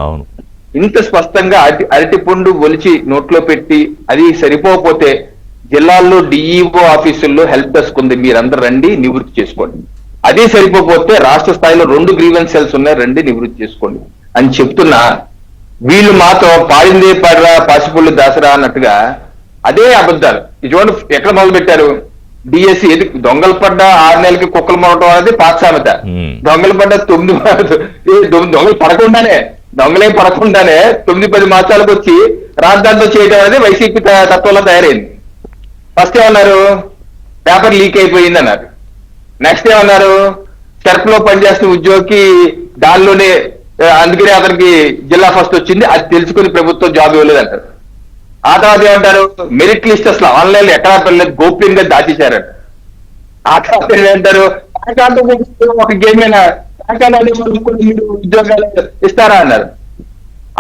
ఇంత స్పష్టంగా అరటి పండు ఒలిచి నోట్లో పెట్టి అది సరిపోకపోతే జిల్లాల్లో డిఈఓ ఆఫీసుల్లో హెల్ప్ డెస్క్ ఉంది, మీరందరూ రండి నివృత్తి చేసుకోండి. అదే సరిపోతే రాష్ట్ర స్థాయిలో 2 గ్రీవెన్స్ సెల్స్ ఉన్నాయి, రండి నివృత్తి చేసుకోండి అని చెప్తున్నా వీళ్ళు మాత్రం పాడిందే పడరా పాసిపుల్లు దాసరా అన్నట్టుగా అదే అబద్ధాలు. ఇది చూడండి ఎక్కడ మొదలు పెట్టారు. డిఎస్సి ఏది దొంగలు పడ్డ 6 నెలలకి కుక్కలు మొరటం అనేది పాత సామెత. దొంగలు పడ్డ 9 దొంగలు పడకుండానే, దొంగలేం పడకుండానే 9-10 మాసాలకు వచ్చి రాజధానితో చేయడం అనేది వైసీపీ తత్వంలో తయారైంది. ఫస్ట్ ఏమన్నారు, పేపర్ లీక్ అయిపోయింది అన్నారు. నెక్స్ట్ ఏమన్నారు, సెర్ప్ లో పనిచేస్తున్న ఉద్యోగికి దానిలోనే అందుకనే అతనికి జిల్లా ఫస్ట్ వచ్చింది, అది తెలుసుకుని ప్రభుత్వం జాబ్ ఇవ్వలేదు అంటారు. ఆ తర్వాత ఏమంటారు, మెరిట్ లిస్ట్ అసలు ఆన్లైన్ లో ఎక్కడా పెళ్ళలేదు, గోప్యంగా దాచేశారంట. ఆ తర్వాత ఏంటంటారు, ఒక గేమ్ అయినా ఉద్యోగాలు ఇస్తారా అన్నారు.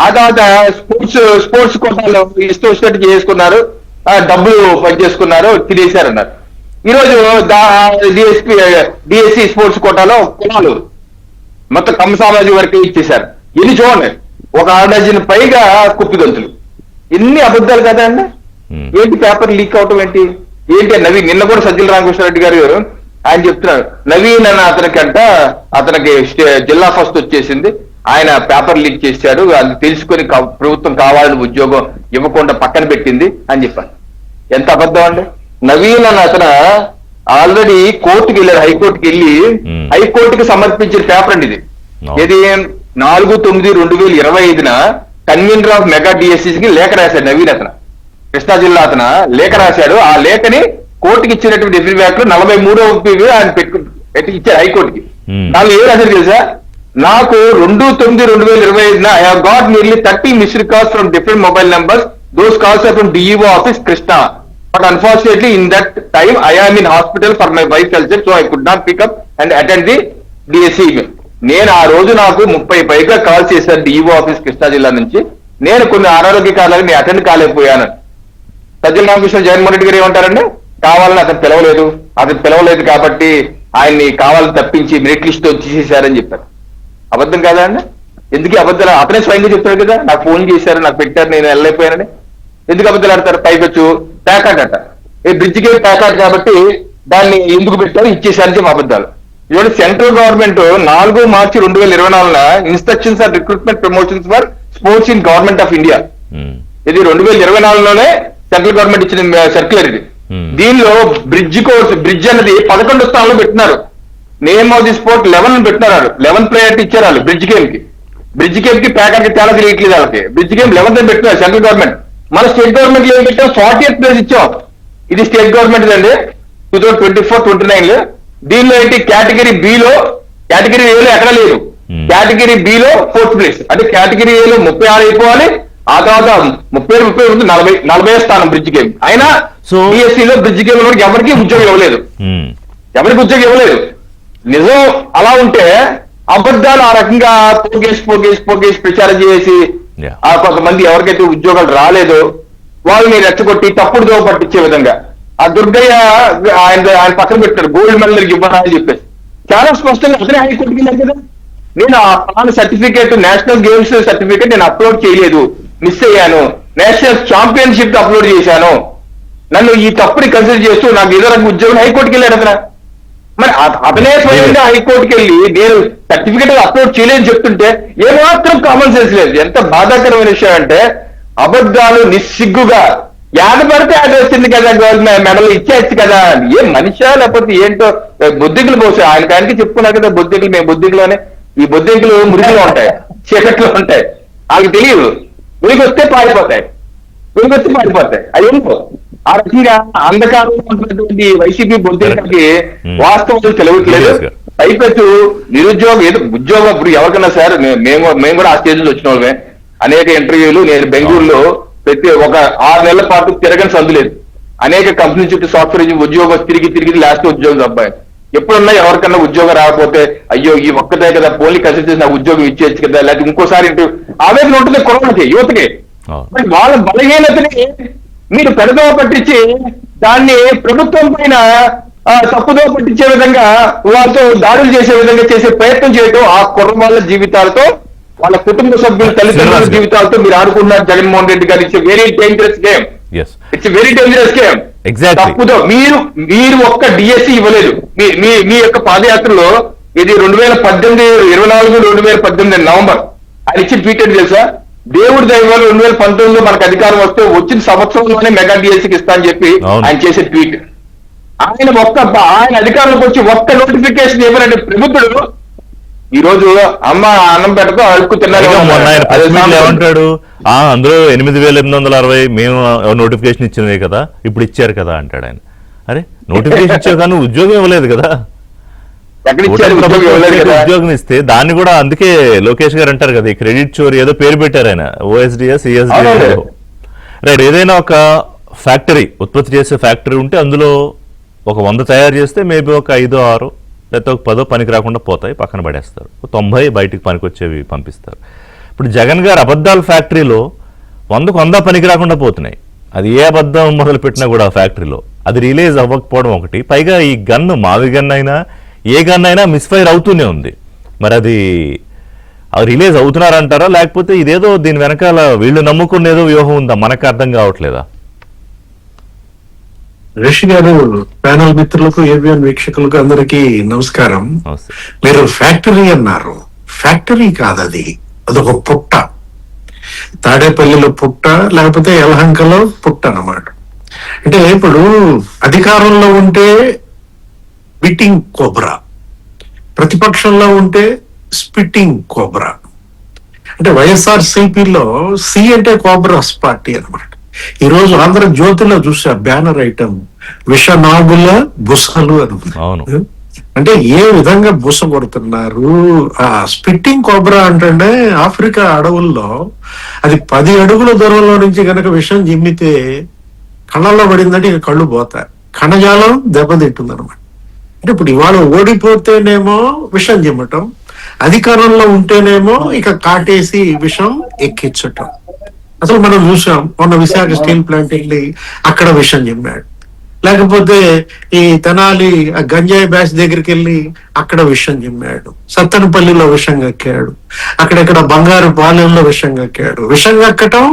ఆ తర్వాత స్పోర్ట్స్ కోటాలో ఇష్టం వచ్చినట్టు చేసుకున్నారు, డబ్బులు పనిచేసుకున్నారు, తినేశారన్నారు. ఈరోజు డిఎస్సి స్పోర్ట్స్ కోటాలో కులాలు మొత్తం కమ్మ సామాజిక వర్గం ఇచ్చేశారు. ఇది చూడండి, ఒక 6 డజన్ పైగా కుప్పిగంతులు. ఎన్ని అబద్ధాలు కదా అండి. ఏంటి పేపర్ లీక్ అవటం ఏంటి? నవీన్ నిన్న కూడా సజ్జల రామకృష్ణారెడ్డి గారు ఆయన చెప్తున్నారు, నవీన్ అన్న అతనికి జిల్లా ఫస్ట్ వచ్చేసింది, ఆయన పేపర్ లీక్ చేశాడు, అది తెలుసుకొని ప్రభుత్వం కావాలని ఉద్యోగం ఇవ్వకుండా పక్కన పెట్టింది అని చెప్పాను. ఎంత అబద్ధం అండి. నవీన్ అని అతను ఆల్రెడీ కోర్టుకి వెళ్ళాడు, హైకోర్టుకి వెళ్ళి హైకోర్టుకి సమర్పించిన పేపర్ అండి ఇది. ఇది 4/9/2025 కన్వీనర్ ఆఫ్ మెగా డిఎస్సీస్ కి లేఖ రాశాడు నవీన్ అతను, కృష్ణా జిల్లా అతను లేఖ రాశాడు. ఆ లేఖని కోర్టుకి ఇచ్చినటువంటి ఫీడ్బ్యాక్ లో 43వ ఆయన పెట్టి ఇచ్చారు హైకోర్టుకి. దానిలో ఏం రాశారు తెలుసా? నాకు 2/9/2025 I have got nearly 30 missed calls from different mobile numbers. Those calls are from DEO office Krishna. But unfortunately in that time I am in hospital for my wife health, so I could not pick up and attend the DSC. నేను ఆ రోజు నాకు 30 పైగా call చేశాను DEO office Krishna జిల్లా నుంచి. నేను కొన్ని అనారోగ్య కారణాలకు నేను అటెండ్ కాలేకపోయాను. సజ్జల రామకృష్ణ జగన్మోహన్ రెడ్డి గారు ఏమంటారండి? కావాలని అతను పిలవలేదు కాబట్టి ఆయన్ని కావాలని తప్పించి మెరిట్ లిస్ట్ తీసేశారని చెప్పారు. అబద్ధం కాదా అండి? ఎందుకు అబద్ధాలు? అతనే స్వయంగా చెప్తారు కదా, నాకు ఫోన్ చేశారు, నాకు పెట్టారు, నేను వెళ్ళలేకపోయానని. ఎందుకు అబద్ధాలు ఆడతారు? పైకొచ్చు ప్యాకాట్ అంట, బ్రిడ్జికి ప్యాకాట్ కాబట్టి దాన్ని ఎందుకు పెట్టారు, ఇచ్చేసారని చెప్పి అబద్ధాలు. ఇవాళ central government 4 March 2024 instructions are recruitment promotions for sports in government of India. ఇది 2024లోనే సెంట్రల్ గవర్నమెంట్ ఇచ్చిన సర్క్యులర్ ఇది. దీనిలో బ్రిడ్జ్ అన్నది 11వ స్థానంలో పెట్టినారు. నేమ్ ఆఫ్ ది స్పోర్ట్ 11 పెట్టినారు. 11 ప్రయారిటీ ఇచ్చారు వాళ్ళు బ్రిడ్జ్ గేమ్ కి ప్యాకెట్ కి తేడా తెలియట్లేదు వాళ్ళకి. బ్రిడ్జ్ గేమ్ 11th అని పెట్టినారు సెంట్రల్ గవర్నమెంట్. మన స్టేట్ గవర్నమెంట్ ఏం పెట్టాం? 40th ప్లేస్ ఇచ్చాం. ఇది స్టేట్ గవర్నమెంట్ అండి 2024-29. దీనిలో ఏంటి? కేటగిరీ బిలో, కేటగిరీ ఏలో ఎక్కడ లేదు. కేటగిరీ బిలో 4th ప్లేస్, అంటే కేటగిరీ ఏలో 36 అయిపోవాలి. ఆ తర్వాత 30 40 స్థానం బ్రిడ్జ్ గేమ్. అయినా బిఎస్సీలో బ్రిడ్జ్ గేమ్ ఎవరికి ఉద్యోగం ఇవ్వలేదు. నిజం అలా ఉంటే అబద్ధాలు ఆ రకంగా పోగేసి ప్రచారం చేసి ఆ కొంతమంది ఎవరికైతే ఉద్యోగాలు రాలేదో వాళ్ళని రెచ్చగొట్టి తప్పుడు దోవ పట్టించే విధంగా ఆ దుర్గయ్య ఆయన పక్కన పెట్టారు గోల్డ్ మెడల్ ఇవ్వనా అని చెప్పేసి. చాలా స్పష్టంగా అతనే హైకోర్టుకి వెళ్ళారు కదా. నేను ఆ సర్టిఫికేట్, నేషనల్ గేమ్స్ సర్టిఫికేట్ నేను అప్లోడ్ చేయలేదు, మిస్ అయ్యాను. నేషనల్ ఛాంపియన్షిప్ అప్లోడ్ చేశాను. నన్ను ఈ తప్పుని కన్సిడర్ చేస్తూ నాకు ఏదో రకం ఉద్యోగం హైకోర్టుకి వెళ్ళాడు అతను. మరి అతనే స్వయంగా హైకోర్టుకి వెళ్ళి నేను సర్టిఫికేట్ అప్లోడ్ చేయలేదని చెప్తుంటే ఏమాత్రం కామన్ సెన్స్ లేదు. ఎంత బాధాకరమైన విషయం అంటే అబద్ధాలు నిస్సిగ్గుగా యాద పడితే అది వచ్చింది కదా, గవర్నమెంట్ మెడల్ ఇచ్చేయచ్చు కదా. ఏం మనిషా లేకపోతే ఏంటో బొద్దింకులు పోసా ఆయనకి చెప్పుకున్నారు కదా, బొద్దింకులు మేము బొద్దింకులోనే. ఈ బొద్దింకులు మురికిలో ఉంటాయి, చీకట్లో ఉంటాయి, వాళ్ళకి తెలియదు. మురికి వస్తే పారిపోతాయి. అయ్యో ఆ రకంగా అంధకారంలో ఉన్నటువంటి వైసీపీ బొద్దింకకి వాస్తవాలు తెలియట్లేదు. పైపెచ్చు నిరుద్యోగం ఏదో ఉద్యోగం ఇప్పుడు ఎవరికైనా సార్ మేము కూడా ఆ స్టేజ్ లో వచ్చిన వాళ్ళమే. అనేక ఇంటర్వ్యూలు నేను బెంగళూరులో ప్రతి ఒక 6 నెలల పాటు తిరగని సందులేదు. అనేక కంపెనీ చుట్టూ సాఫ్ట్వేర్ ఉద్యోగం తిరిగి లాస్ట్ ఉద్యోగం అబ్బాయి. ఎప్పుడన్నా ఎవరికన్నా ఉద్యోగం రాకపోతే అయ్యో ఈ ఒక్కదే కదా పోలీ కన్సిడర్ చేసి నాకు ఉద్యోగం ఇచ్చేయచ్చు కదా, లేకపోతే ఇంకోసారి ఆవేదన ఉంటుంది కొరవలకి యువతకి. వాళ్ళ బలహీనతని మీరు పెడదవ పట్టించి దాన్ని ప్రభుత్వం పైన తప్పుదో పట్టించే విధంగా వాళ్ళతో దాడులు చేసే విధంగా చేసే ప్రయత్నం చేయడం ఆ కుర్రవాళ్ళ జీవితాలతో, వాళ్ళ కుటుంబ సభ్యుల తల్లిదండ్రుల జీవితాలతో మీరు ఆడుకున్నారు జగన్మోహన్ రెడ్డి గారు. It's very dangerous game. It's very dangerous game. తప్పుదో మీరు ఒక్క డిఎస్సీ ఇవ్వలేదు. మీ యొక్క పాదయాత్రలో ఇది 2018 నవంబర్ ఆయన ఇచ్చిన ట్వీట్ ఏంటి తెలుసా? దేవుడి దైవాలు 2019లో మనకు అధికారం వస్తే వచ్చిన సంవత్సరంలోనే మెగా డిఎస్సీకి ఇస్తా అని చెప్పి ఆయన చేసే ట్వీట్. ఆయన అధికారంలోకి వచ్చి ఒక్క నోటిఫికేషన్ ఇవ్వనంటే ప్రభుత్వుడు ఈ రోజు అమ్మ అన్నం పెట్టతో అడుక్కు తిన్నారు. ఏమంటాడు? అందులో 8,860 మేము నోటిఫికేషన్ ఇచ్చినవే కదా, ఇప్పుడు ఇచ్చారు కదా అంటాడు ఆయన. అరే నోటిఫికేషన్ ఇచ్చావు కానీ ఉద్యోగం ఇవ్వలేదు కదా. ఉద్యోగం ఇస్తే దాన్ని కూడా, అందుకే లోకేష్ గారు అంటారు కదా ఈ క్రెడిట్ చోరీ ఏదో పేరు పెట్టారు ఆయన, OSDS ESDS. రైట్, ఏదైనా ఒక ఫ్యాక్టరీ ఉత్పత్తి చేసే ఫ్యాక్టరీ ఉంటే అందులో ఒక 100 తయారు చేస్తే మేబీ ఒక 5 6 లేకపోతే ఒక 10 పనికి రాకుండా పోతాయి, పక్కన పడేస్తారు. 90 బయటికి పనికి వచ్చేవి పంపిస్తారు. ఇప్పుడు జగన్ గారు అబద్ధాల ఫ్యాక్టరీలో 100కు 100 పనికి రాకుండా పోతున్నాయి. అది ఏ అబద్ధం మొదలు పెట్టినా కూడా ఫ్యాక్టరీలో అది రిలీజ్ అవ్వకపోవడం ఒకటి. పైగా ఈ గన్ను మావి గన్ అయినా ఏ గన్ అయినా మిస్ఫైర్ అవుతూనే ఉంది. మరి అది రిలీజ్ అవుతున్నారంటారా, లేకపోతే ఇదేదో దీని వెనకాల వీళ్ళు నమ్ముకునేదో వ్యూహం ఉందా, మనకు అర్థం కావట్లేదా? రిషి గారు, ప్యానల్ మిత్రులకు, ఏబిఎన్ వీక్షకులకు అందరికీ నమస్కారం. మీరు ఫ్యాక్టరీ అన్నారు. ఫ్యాక్టరీ కాదు అది, అదొక పుట్ట. తాడేపల్లిలో పుట్ట, లేకపోతే యలహంకలో పుట్ట అన్నమాట. అంటే ఇప్పుడు అధికారంలో ఉంటే బిట్టింగ్ కోబ్రా, ప్రతిపక్షంలో ఉంటే స్పిట్టింగ్ కోబ్రా. అంటే వైఎస్ఆర్ సిపిలో సి అంటే కోబ్రాస్ పార్టీ అన్నమాట. ఈ రోజు ఆంధ్రజ్యోతిలో చూసా బ్యానర్ ఐటమ్, విషనాగుల బుసలు అవును. అని. అంటే ఏ విధంగా బుస కొడుతున్నారు. ఆ స్పిట్టింగ్ కోబ్రా అంటే ఆఫ్రికా అడవుల్లో అది 10 అడుగుల దూరంలో నుంచి గనక విషం జిమ్మితే కళ్ళల్లో పడిందంటే ఇక కళ్ళు పోతాయి, కణజాలం దెబ్బతింటుంది అనమాట. అంటే ఇప్పుడు ఇవాళ ఓడిపోతేనేమో విషం జిమ్మటం, అధికారంలో ఉంటేనేమో ఇక కాటేసి విషం ఎక్కించటం. అసలు మనం చూసాం మొన్న విశాఖ స్టీల్ ప్లాంట్ వెళ్ళి అక్కడ విషం జిమ్మాడు, లేకపోతే ఈ తెనాలి గంజాయి బ్యాచ్ దగ్గరికి వెళ్ళి అక్కడ విషం జిమ్మాడు, సత్తెనపల్లిలో విషం కక్కాడు, అక్కడెక్కడ బంగారు పాలెంలో విషం కక్కాడు. విషం కక్కటం,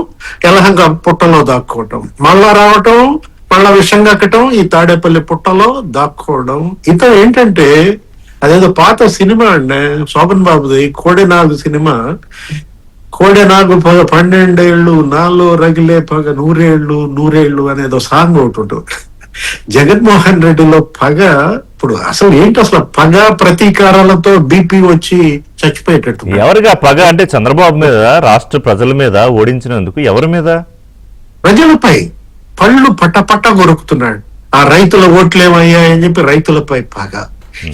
యలహంక పుట్టలో దాక్కోవటం, మళ్ళా రావటం, మళ్ళా విషం కక్కటం, ఈ తాడేపల్లి పుట్టలో దాక్కోవడం. ఇతను ఏంటంటే అదేదో పాత సినిమా అండి శోభన్ బాబుది, కోడెనాగు సినిమా. కోడెనాగు పగ 12 ఏళ్ళు, నాలో రగిలే పగ 100 ఏళ్ళు 100 ఏళ్ళు అనేదో సాంగ్ ఒకటి ఉంటుంది. జగన్మోహన్ రెడ్డిలో పగ ఇప్పుడు అసలు ఏంటి, అసలు పగ ప్రతీకారాలతో బీపీ వచ్చి చచ్చిపోయేటట్టు. ఎవరిగా పగ అంటే చంద్రబాబు మీద, రాష్ట్ర ప్రజల మీద ఓడించినందుకు ఎవరి మీద? ప్రజలపై పళ్ళు పట్ట కొరుకుతున్నాడు. ఆ రైతుల ఓట్లేమయ్యాయని చెప్పి రైతులపై పగ,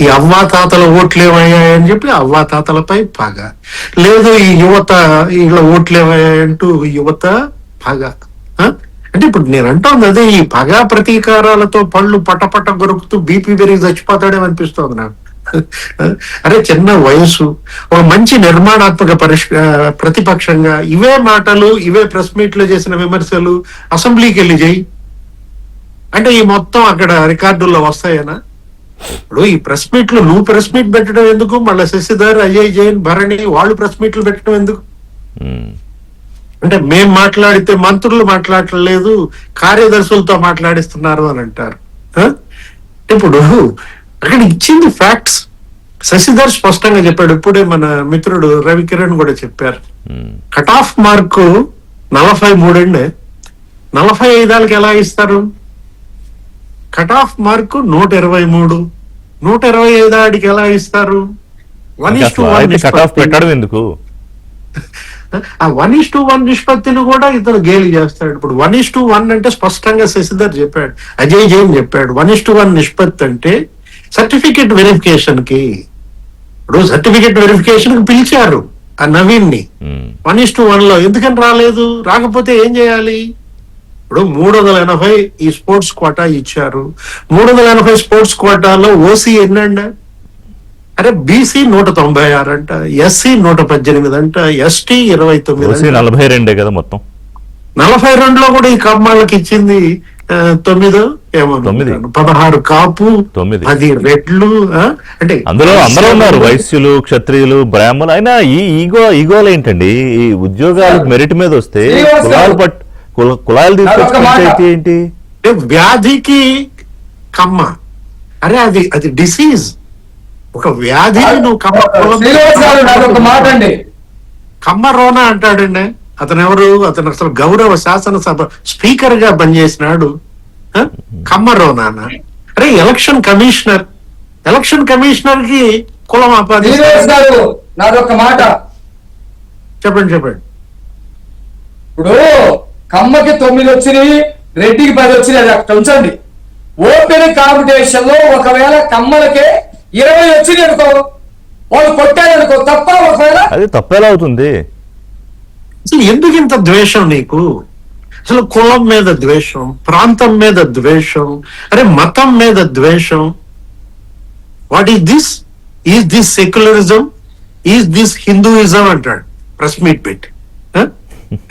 ఈ అవ్వాతాతల ఓట్లేమయ్యాయని చెప్పి అవ్వాతాతలపై పగ, లేదు ఈ యువత ఇలా ఓట్లేమయ్యాయంటూ యువత పగ. అంటే ఇప్పుడు నేను అంటోంది అదే, ఈ పగ ప్రతీకారాలతో పళ్ళు పట్ట కొరుకుతూ బీపీ పెరిగి చచ్చిపోతాడేమో అనిపిస్తోంది నాకు. అరే చిన్న వయసు, ఒక మంచి నిర్మాణాత్మక ప్రతిపక్షంగా ఇవే మాటలు, ఇవే ప్రెస్ మీట్ లో చేసిన విమర్శలు అసెంబ్లీకి వెళ్ళి చేయి అంటే ఈ మొత్తం అక్కడ రికార్డుల్లో వస్తాయనా? ఇప్పుడు ఈ ప్రెస్ మీట్లు నువ్వు ప్రెస్ మీట్ పెట్టడం ఎందుకు, మళ్ళీ శశిధర్, అజయ్ జైన్, భరణి వాళ్ళు ప్రెస్ మీట్లు పెట్టడం ఎందుకు? అంటే మేం మాట్లాడితే మంత్రులు మాట్లాడలేదు, కార్యదర్శులతో మాట్లాడిస్తున్నారు అని అంటారు. ఇప్పుడు అక్కడ ఇచ్చింది ఫ్యాక్ట్స్. శశిధర్ స్పష్టంగా చెప్పాడు, ఇప్పుడే మన మిత్రుడు రవికిరణ్ కూడా చెప్పారు. కట్ ఆఫ్ మార్కు 43 అండి, 45 ఎలా ఇస్తారు? కట్ ఆఫ్ మార్కు 123, 125 ఎలా ఇస్తారు? 1:1 కట్ ఆఫ్ పెట్టడం ఎందుకు? ఆ 1:1 నిష్పత్తిని కూడా ఇతను గేలి చేస్తాడు. ఇప్పుడు 1:1 అంటే స్పష్టంగా శశిధర్ చెప్పాడు, అజయ్ జైన్ చెప్పాడు. 1:1 నిష్పత్తి అంటే సర్టిఫికెట్ వెరిఫికేషన్ కి, ఇప్పుడు సర్టిఫికెట్ వెరిఫికేషన్ కి పిలిచారు ఆ నవీన్ ని. 1:1 లో ఎందుకని రాలేదు? రాకపోతే ఏం చేయాలి? ఇప్పుడు 380 ఈ స్పోర్ట్స్ కోటా ఇచ్చారు. 380 స్పోర్ట్స్ కోటాలో ఓసీ ఎన్నండి? అరే బీసీ 196 అంట, ఎస్సీ 118 అంట, ఎస్టీ 29, 42 కదా మొత్తం. 42లో కూడా ఈ కమ్మాళ్ళకి ఇచ్చింది 9 ఏమో 16 కాపు 10 రెడ్లు. అంటే అందులో అందరూ ఉన్నారు, వైశ్యులు, క్షత్రియులు, బ్రాహ్మణులు. అయినా ఈ ఈగోలు ఏంటండి? ఈ ఉద్యోగాలు మెరిట్ మీద వస్తే కులాలు తీసుకొచ్చి ఏంటి? వ్యాధికి కమ్మ, అరే అది డిసీజ్, ఒక వ్యాధి. నువ్వు మాట అండి, కమ్మ రోనా అంటాడండి. అతను ఎవరు? అతను అసలు గౌరవ శాసనసభ స్పీకర్ గా పనిచేసినాడు. కమ్మ రోనా? అరే ఎలక్షన్ కమిషనర్ కి కులం ఆపాది. నాదొక మాట చెప్పండి. ఇప్పుడు కమ్మకి 9 వచ్చినాయి, రెడ్డికి 10 వచ్చినాయి, అది అక్కడ ఉంచండి. ఓపెన్ కాంపిటీషన్ లో ఒకవేళ కమ్మలకే 20 వచ్చినాయి అనుకో, వాళ్ళు కొట్టారనుకో, తప్ప ఒకవేళ అది తప్పేలా అవుతుంది? అసలు ఎందుకు ఇంత ద్వేషం నీకు? అసలు కులం మీద ద్వేషం, ప్రాంతం మీద ద్వేషం, అరే మతం మీద ద్వేషం. What is this? Is this secularism? Is this Hinduism అంటాడు ప్రెస్ మీట్ పెట్టి.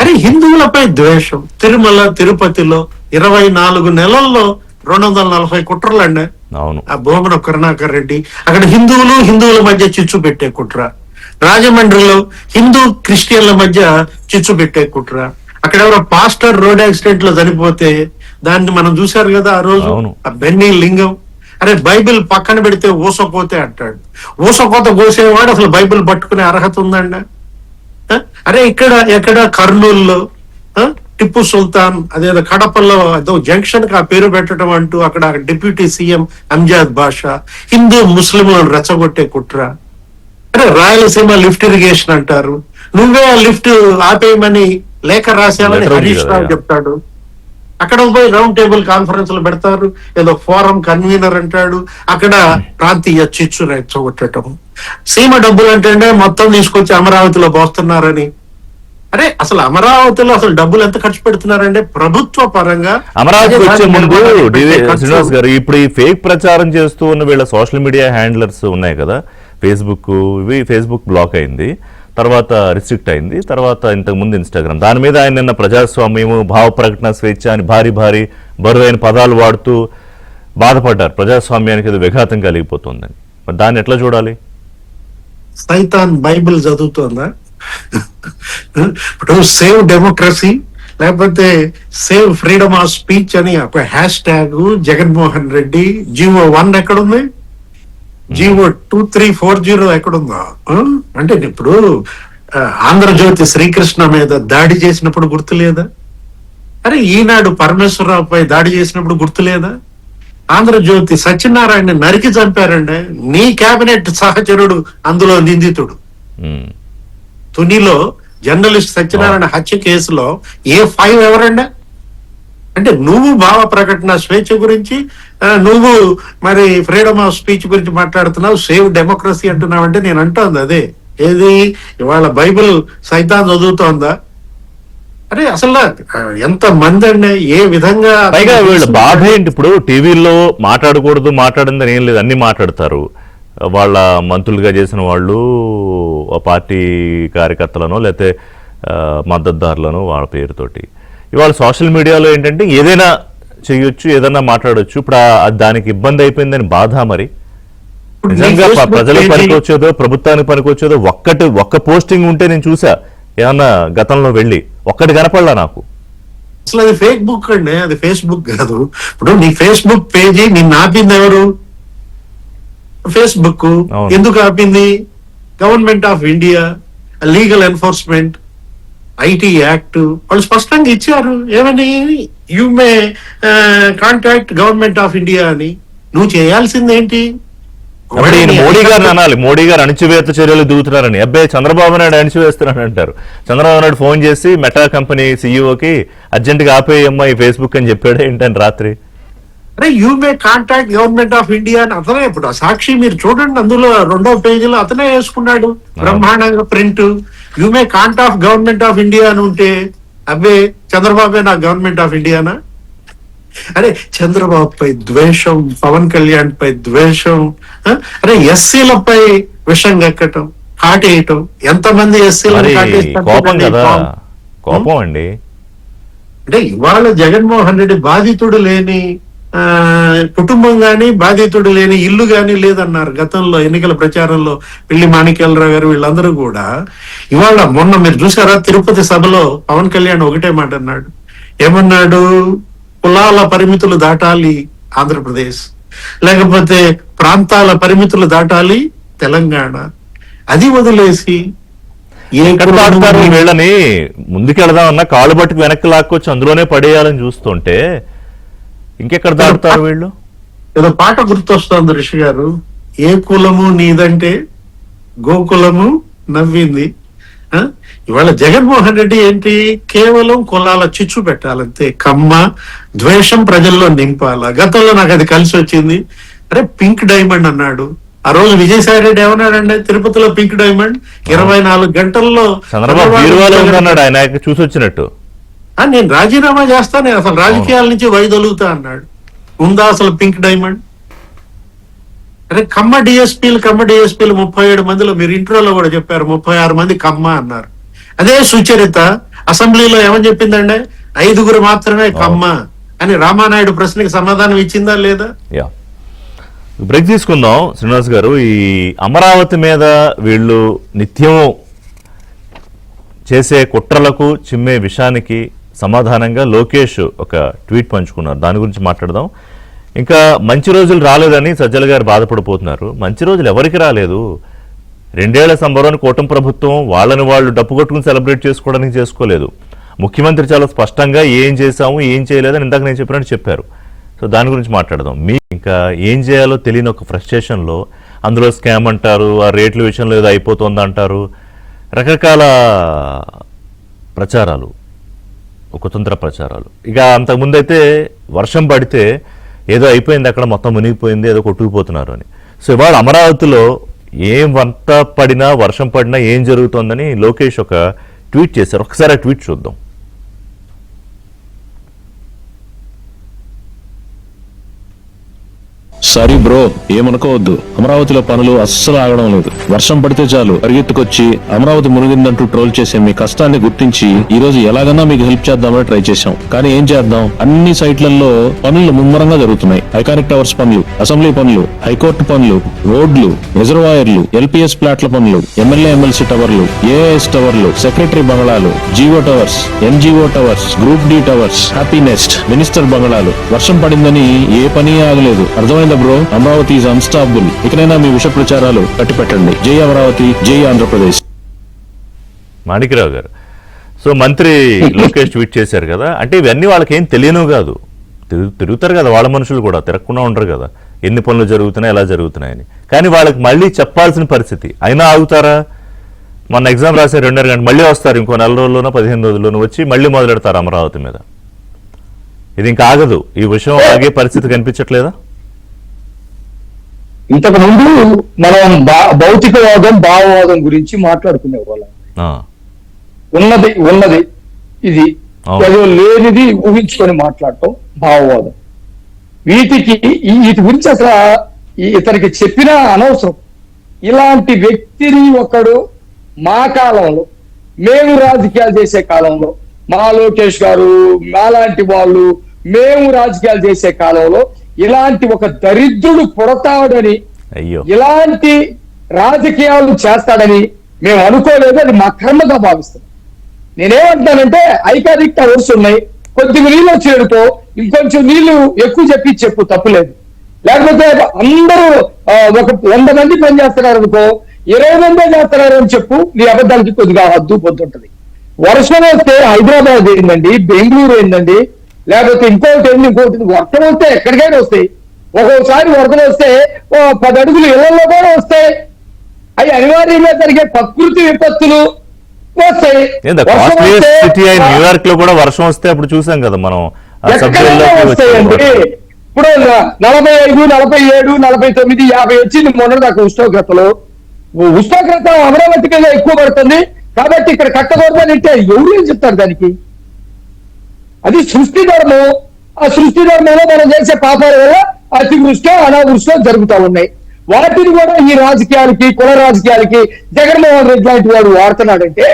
అరే హిందువులపై ద్వేషం. తిరుమల తిరుపతిలో 24 నెలల్లో 240 కుట్రలు అండి. అవును. ఆ భూమన కరుణాకర్ రెడ్డి అక్కడ హిందువుల మధ్య చిచ్చు పెట్టే కుట్ర. రాజమండ్రిలో హిందూ క్రిస్టియన్ల మధ్య చిచ్చు పెట్టే కుట్ర. అక్కడ ఎవరో పాస్టర్ రోడ్ యాక్సిడెంట్ లో చనిపోతే దాన్ని మనం చూశారు కదా ఆ రోజు, ఆ బెన్నీ లింగం. అరే బైబిల్ పక్కన పెడితే ఊసపోతే అంటాడు. ఊసకోత కోసేవాడు అసలు బైబిల్ పట్టుకునే అర్హత ఉందండి? అరే ఎక్కడ కర్నూలులో టిప్పు సుల్తాన్ అదేదో కడపలో అదో జంక్షన్ కి ఆ పేరు పెట్టడం అంటూ అక్కడ డిప్యూటీ సీఎం అంజాద్ బాషా హిందూ ముస్లింలను రెచ్చగొట్టే కుట్ర. అరే రాయలసీమ లిఫ్ట్ ఇరిగేషన్ అంటారు, నువ్వే ఆ లిఫ్ట్ ఆపేయమని లేఖ రాశామని హరీష్ రావు చెప్తాడు. అక్కడ పోయి రౌండ్ టేబుల్ కాన్ఫరెన్స్లు పెడతారు, ఏదో ఫోరం కన్వీనర్ అంటాడు, అక్కడ ప్రాంతీయ చిచ్చు రెచ్చగొట్టడం. సీమ డబ్బులు అంటే మొత్తం తీసుకొచ్చి అమరావతిలో పోస్తున్నారని. అరే అసలు అమరావతిలో అసలు డబ్బులు ఎంత ఖర్చు పెడుతున్నారంటే ప్రభుత్వ పరంగా. అమరావతికి వచ్చే ముందు శ్రీనివాస్ గారు, ఇప్పుడు ఈ ఫేక్ ప్రచారం చేస్తూ ఉన్న వీళ్ళ సోషల్ మీడియా హ్యాండ్లర్స్ ఉన్నాయి కదా, ఫేస్బుక్ బ్లాక్ అయింది, తర్వాత రిస్ట్రిక్ట్ అయింది, తర్వాత ఇంతకుముందు ఇన్స్టాగ్రామ్, దాని మీద ఆయన నిన్న ప్రజాస్వామ్యము, భావ ప్రకటన స్వేచ్ఛ అని భారీ బరువైన పదాలు వాడుతూ బాధపడ్డారు. ప్రజాస్వామ్యానికి ఏదో విఘాతం కలిగిపోతుందని. మరి దాన్ని ఎట్లా చూడాలి? సైతాన్ బైబిల్ చదువుతోందా? ఇప్పుడు సేవ్ డెమోక్రసీ లేకపోతే సేవ్ ఫ్రీడమ్ ఆఫ్ స్పీచ్ అని ఒక hash tag Jaganmohan Reddy GO 1 ఎక్కడుంది, జీవో 2340 ఎక్కడుందా? అంటే ఇప్పుడు ఆంధ్రజ్యోతి శ్రీకృష్ణ మీద దాడి చేసినప్పుడు గుర్తులేదా? అరే ఈనాడు పరమేశ్వరరావుపై దాడి చేసినప్పుడు గుర్తులేదా? ఆంధ్రజ్యోతి సత్యనారాయణ నరికి చంపారండి, నీ కేబినెట్ సహచరుడు అందులో నిందితుడు. తునిలో జర్నలిస్ట్ సత్యనారాయణ హత్య కేసులో A5 ఎవరండి? అంటే నువ్వు భావ ప్రకటన స్వేచ్ఛ గురించి, నువ్వు మరి ఫ్రీడమ్ ఆఫ్ స్పీచ్ గురించి మాట్లాడుతున్నావు, సేవ్ డెమోక్రసీ అంటున్నావు. అంటే నేను అంటోంది అదే. ఏది ఇవాళ బైబిల్ సైతాన్ చదువుతోందా? అరే అసలు ఎంత మంది అండి, ఏ విధంగా. పైగా వీళ్ళ బాధ ఏంటి? ఇప్పుడు టీవీల్లో మాట్లాడిందని ఏం లేదు, అన్ని మాట్లాడతారు. వాళ్ళ మంత్రులుగా చేసిన వాళ్ళు పార్టీ కార్యకర్తలను లేకపోతే మద్దతుదారులను వాళ్ళ పేరుతోటి. ఇవాళ సోషల్ మీడియాలో ఏంటంటే ఏదైనా చేయొచ్చు, ఏదైనా మాట్లాడొచ్చు. ఇప్పుడు దానికి ఇబ్బంది అయిపోయిందని బాధ. మరి నిజంగా ప్రజలకు పనికొచ్చేదో ప్రభుత్వానికి పనికొచ్చేదో ఒక్క పోస్టింగ్ ఉంటే నేను చూసా ఏమన్నా గతంలో వెళ్ళి, ఒక్కటి కనపడలా నాకు. అసలు అది ఫేక్ బుక్ అండి, అది ఫేస్బుక్ కాదు. ఇప్పుడు నీ ఫేస్బుక్ పేజీ నిన్ను ఆపింది ఎవరు? ఫేస్బుక్. ఎందుకు ఆపింది? Government of India, legal enforcement, IT act వాళ్ళు స్పష్టంగా ఇచ్చారు. ఏమని? You may contact government of India అని. నువ్వు చేయాల్సిందేంటి? మోడీ గారు అనాలి, మోడీ గారు అణచివేత చర్యలు దిగుతున్నారని. అబ్బాయి చంద్రబాబు నాయుడు అణచివేస్తున్నాడు అంటారు. చంద్రబాబు నాయుడు ఫోన్ చేసి మెటా కంపెనీ సీఈఓకి అర్జెంట్గా ఆపేయమ్మా ఈ ఫేస్బుక్ అని చెప్పాడు ఏంటని రాత్రి. అరే you may contact government of India అని అతనే. ఇప్పుడు సాక్షి మీరు చూడండి, అందులో 2వ పేజీలో అతనే వేసుకున్నాడు బ్రహ్మాండంగా print. You may contact government of India అని ఉంటే అబ్బే చంద్రబాబే నా గవర్నమెంట్ ఆఫ్ ఇండియానా? అరే చంద్రబాబు పై ద్వేషం, పవన్ కళ్యాణ్ పై ద్వేషం, అరే ఎస్సీలపై విషం కక్కటం, కాటేయటం. ఎంతమంది ఎస్సీలను కోపం అండి. అంటే ఇవాళ జగన్మోహన్ రెడ్డి బాధితుడు లేని కుటుంబం గాని, బాధితుడు లేని ఇల్లు గాని లేదన్నారు గతంలో ఎన్నికల ప్రచారంలో పిల్లి మాణిక్యాలరావు గారు వీళ్ళందరూ కూడా. ఇవాళ మొన్న మీరు చూసారా తిరుపతి సభలో పవన్ కళ్యాణ్ ఒకటే మాట అన్నాడు. ఏమన్నాడు? కులాల పరిమితులు దాటాలి ఆంధ్రప్రదేశ్, లేకపోతే ప్రాంతాల పరిమితులు దాటాలి తెలంగాణ. అది వదిలేసి వీళ్ళని ముందుకెళదామన్నా కాళ్ళు పట్టుకు వెనక్కి లాక్కొచ్చి అందులోనే పడేయాలని చూస్తుంటే ఇంకెక్కడ దాటుతారు వీళ్ళు? ఏదో పాట గుర్తొస్తోంది ఋషి గారు. ఏ కులము నీదంటే గోకులము నవ్వింది. ఇవాళ జగన్మోహన్ రెడ్డి ఏంటి? కేవలం కులాల చిచ్చు పెట్టాలంతే. కమ్మ ద్వేషం ప్రజల్లో నింపాల. గతంలో నాకు అది కలిసి వచ్చింది. అరే పింక్ డైమండ్ అన్నాడు. ఆ రోజు విజయసాయి రెడ్డి ఏమన్నాడండి? తిరుపతిలో పింక్ డైమండ్ 24 గంటల్లో చంద్రబాబు ఆయన చూసి వచ్చినట్టు నేను రాజీనామా చేస్తా, నేను అసలు రాజకీయాల నుంచి వైదొలుగుతా అన్నాడు. ఉందా అసలు పింక్ డైమండ్? అరే కమ్మ డిఎస్పీలు 37 మందిలో మీరు ఇంట్రోలో కూడా చెప్పారు 36 మంది కమ్మ అన్నారు. అదే సుచరిత అసెంబ్లీలో ఏమని చెప్పిందండి? 5 మాత్రమే కమ్మ అని రామానాయుడు ప్రశ్నకి సమాధానం ఇచ్చిందా లేదా? బ్రేక్ తీసుకుందాం. శ్రీనివాస్ గారు, ఈ అమరావతి మీద వీళ్ళు నిత్యం చేసే కుట్రలకు చిమ్మే విషయానికి సమాధానంగా లోకేష్ ఒక ట్వీట్ పంచుకున్నారు. దాని గురించి మాట్లాడదాం. ఇంకా మంచి రోజులు రాలేదని సజ్జల గారు బాధపడిపోతున్నారు. మంచి రోజులు ఎవరికి రాలేదు? 2 ఏళ్ల సంబరాన్ని కూటమి ప్రభుత్వం వాళ్ళని వాళ్ళు డప్పు కొట్టుకుని సెలబ్రేట్ చేసుకోవడానికి చేసుకోలేదు. ముఖ్యమంత్రి చాలా స్పష్టంగా ఏం చేశాము ఏం చేయలేదని ఇందాక నేను చెప్పినట్టు చెప్పారు. సో దాని గురించి మాట్లాడదాం. మీ ఇంకా ఏం చేయాలో తెలియని ఒక ఫ్రస్ట్రేషన్లో అందులో స్కామ్ అంటారు, ఆ రేట్ల విషయంలో ఏదో అయిపోతుంది అంటారు, రకరకాల ప్రచారాలు, కుతంత్ర ప్రచారాలు. ఇక అంతకుముందైతే వర్షం పడితే ఏదో అయిపోయింది, అక్కడ మొత్తం మునిగిపోయింది, ఏదో కొట్టుకుపోతున్నారు అని. సో ఇవాళ అమరావతిలో ఏం వంట పడినా వర్షం పడినా ఏం జరుగుతోందని లోకేష్ ఒక ట్వీట్ చేశారు. ఒకసారి ఆ ట్వీట్ చూద్దాం. సారీ బ్రో, ఏమనుకోవద్దు. అమరావతిలో పనులు అస్సలు ఆగడం లేదు. వర్షం పడితే చాలు పరిగెత్తుకొచ్చి అమరావతి మునిగిందంటూ ట్రోల్ చేసే మీ కష్టాన్ని గుర్తించి ఈ రోజు ఎలాగన్నా మీకు హెల్ప్ చేద్దామని ట్రై చేశాం. కానీ ఏం చేద్దాం, అన్ని సైట్లలో పనులు ముమ్మరంగా జరుగుతున్నాయి. ఐకానిక్ టవర్స్ పనులు, అసెంబ్లీ పనులు, హైకోర్టు పనులు, రోడ్లు, రిజర్వాయర్లు, ఎల్పీఎస్ ప్లాట్ల పనులు, ఎమ్మెల్యే ఎమ్మెల్సీ టవర్లు, ఏఐఎస్ టవర్లు, సెక్రటరీ బంగళాలు, GO towers, NGO towers, group D towers, happy nest, minister బంగళాలు. వర్షం పడిందని ఏ పని ఆగలేదు. అర్థమైందా బ్రో? Amaravati is unstoppable. ఇకనైనా మీ విష ప్రచారాలు కట్టిపెట్టండి. జై అమరావతి, జై ఆంధ్రప్రదేశ్. మాణిక్యరావు గారు, సో మంత్రి లోకేష్ ట్వీట్ చేశారు కదా, అంటే ఇవన్నీ వాళ్ళకి ఏం తెలియను కాదు. తిరుగుతారు కదా వాళ్ళ మనుషులు కూడా, తిరగకుండా ఉండరు కదా ఎన్ని పనులు జరుగుతున్నాయి ఎలా జరుగుతున్నాయని. కానీ వాళ్ళకి మళ్ళీ చెప్పాల్సిన పరిస్థితి అయినా ఆగుతారా? మొన్న ఎగ్జామ్ రాసే 2.5 గంటలు మళ్ళీ వస్తారు, ఇంకో 4 రోజుల్లోనో 15 రోజుల్లోనూ వచ్చి మళ్ళీ మొదలెడతారు అమరావతి మీద. ఇది ఇంకా ఆగదు. ఈ విషయం ఆగే పరిస్థితి కనిపించట్లేదా? ఇంతకు ముందు మనం భౌతికవాదం భావవాదం గురించి మాట్లాడుకునే వాళ్ళం. ఉన్నది ఇది ఏదో లేనిది ఊహించుకొని మాట్లాడటం భావవాదం. వీటి గురించి అసలు ఇతనికి చెప్పినా అనవసరం. ఇలాంటి వ్యక్తిని ఒకడు మా కాలంలో, మేము రాజకీయాలు చేసే కాలంలో, మా లోకేష్ గారు మాలాంటి వాళ్ళు మేము రాజకీయాలు చేసే కాలంలో ఇలాంటి ఒక దరిద్రుడు పుడతాడని, ఇలాంటి రాజకీయాలు చేస్తాడని మేము అనుకోలేదు. అది మా కర్మగా భావిస్తాం. నేనేమంటానంటే ఐకానిక్ టవర్స్ ఉన్నాయి, కొద్దిగా నీళ్ళు వచ్చేడుతో ఇంకొంచెం నీళ్లు ఎక్కువ చెప్పు తప్పులేదు. లేకపోతే అందరూ ఒక 100 మంది పని చేస్తున్నారు అనుకో, 20 మందే చేస్తున్నారు అని చెప్పు, నీ అబద్ధానికి కొద్దిగా హద్దు పొద్దుంటది. వర్షం వస్తే హైదరాబాద్ ఏందండి, బెంగళూరు ఏందండి, లేకపోతే ఇంకోటి వర్షం వస్తే ఎక్కడికైనా వస్తాయి. ఒక్కొక్కసారి వరదలు వస్తే 10 అడుగులు ఇళ్లలో కూడా వస్తాయి. అవి అనివార్యంగా జరిగే ప్రకృతి విపత్తులు వస్తాయి. న్యూయార్క్ లో కూడా వర్షం వస్తే అప్పుడు చూసాం కదా మనం. వస్తాయండి. ఇప్పుడు 45, 47, 49, 50 వచ్చింది మొన్న దాకా ఉష్ణోగ్రతలు. ఉష్ణోగ్రత అమరావతి కన్నా ఎక్కువ పడుతుంది కాబట్టి ఇక్కడ కట్టకూడదని అంటే ఎవరు ఏం చెప్తారు దానికి? అది సృష్టి ధర్మం. ఆ సృష్టి ధర్మంలో మనం చేసే పాపాల వల్ల అతివృష్టి అనావృష్టి జరుగుతూ ఉన్నాయి. వాటిని కూడా ఈ రాజకీయాలకి, కుల రాజకీయాలకి జగన్మోహన్ రెడ్డి లాంటి వాడు వాడుతున్నాడంటే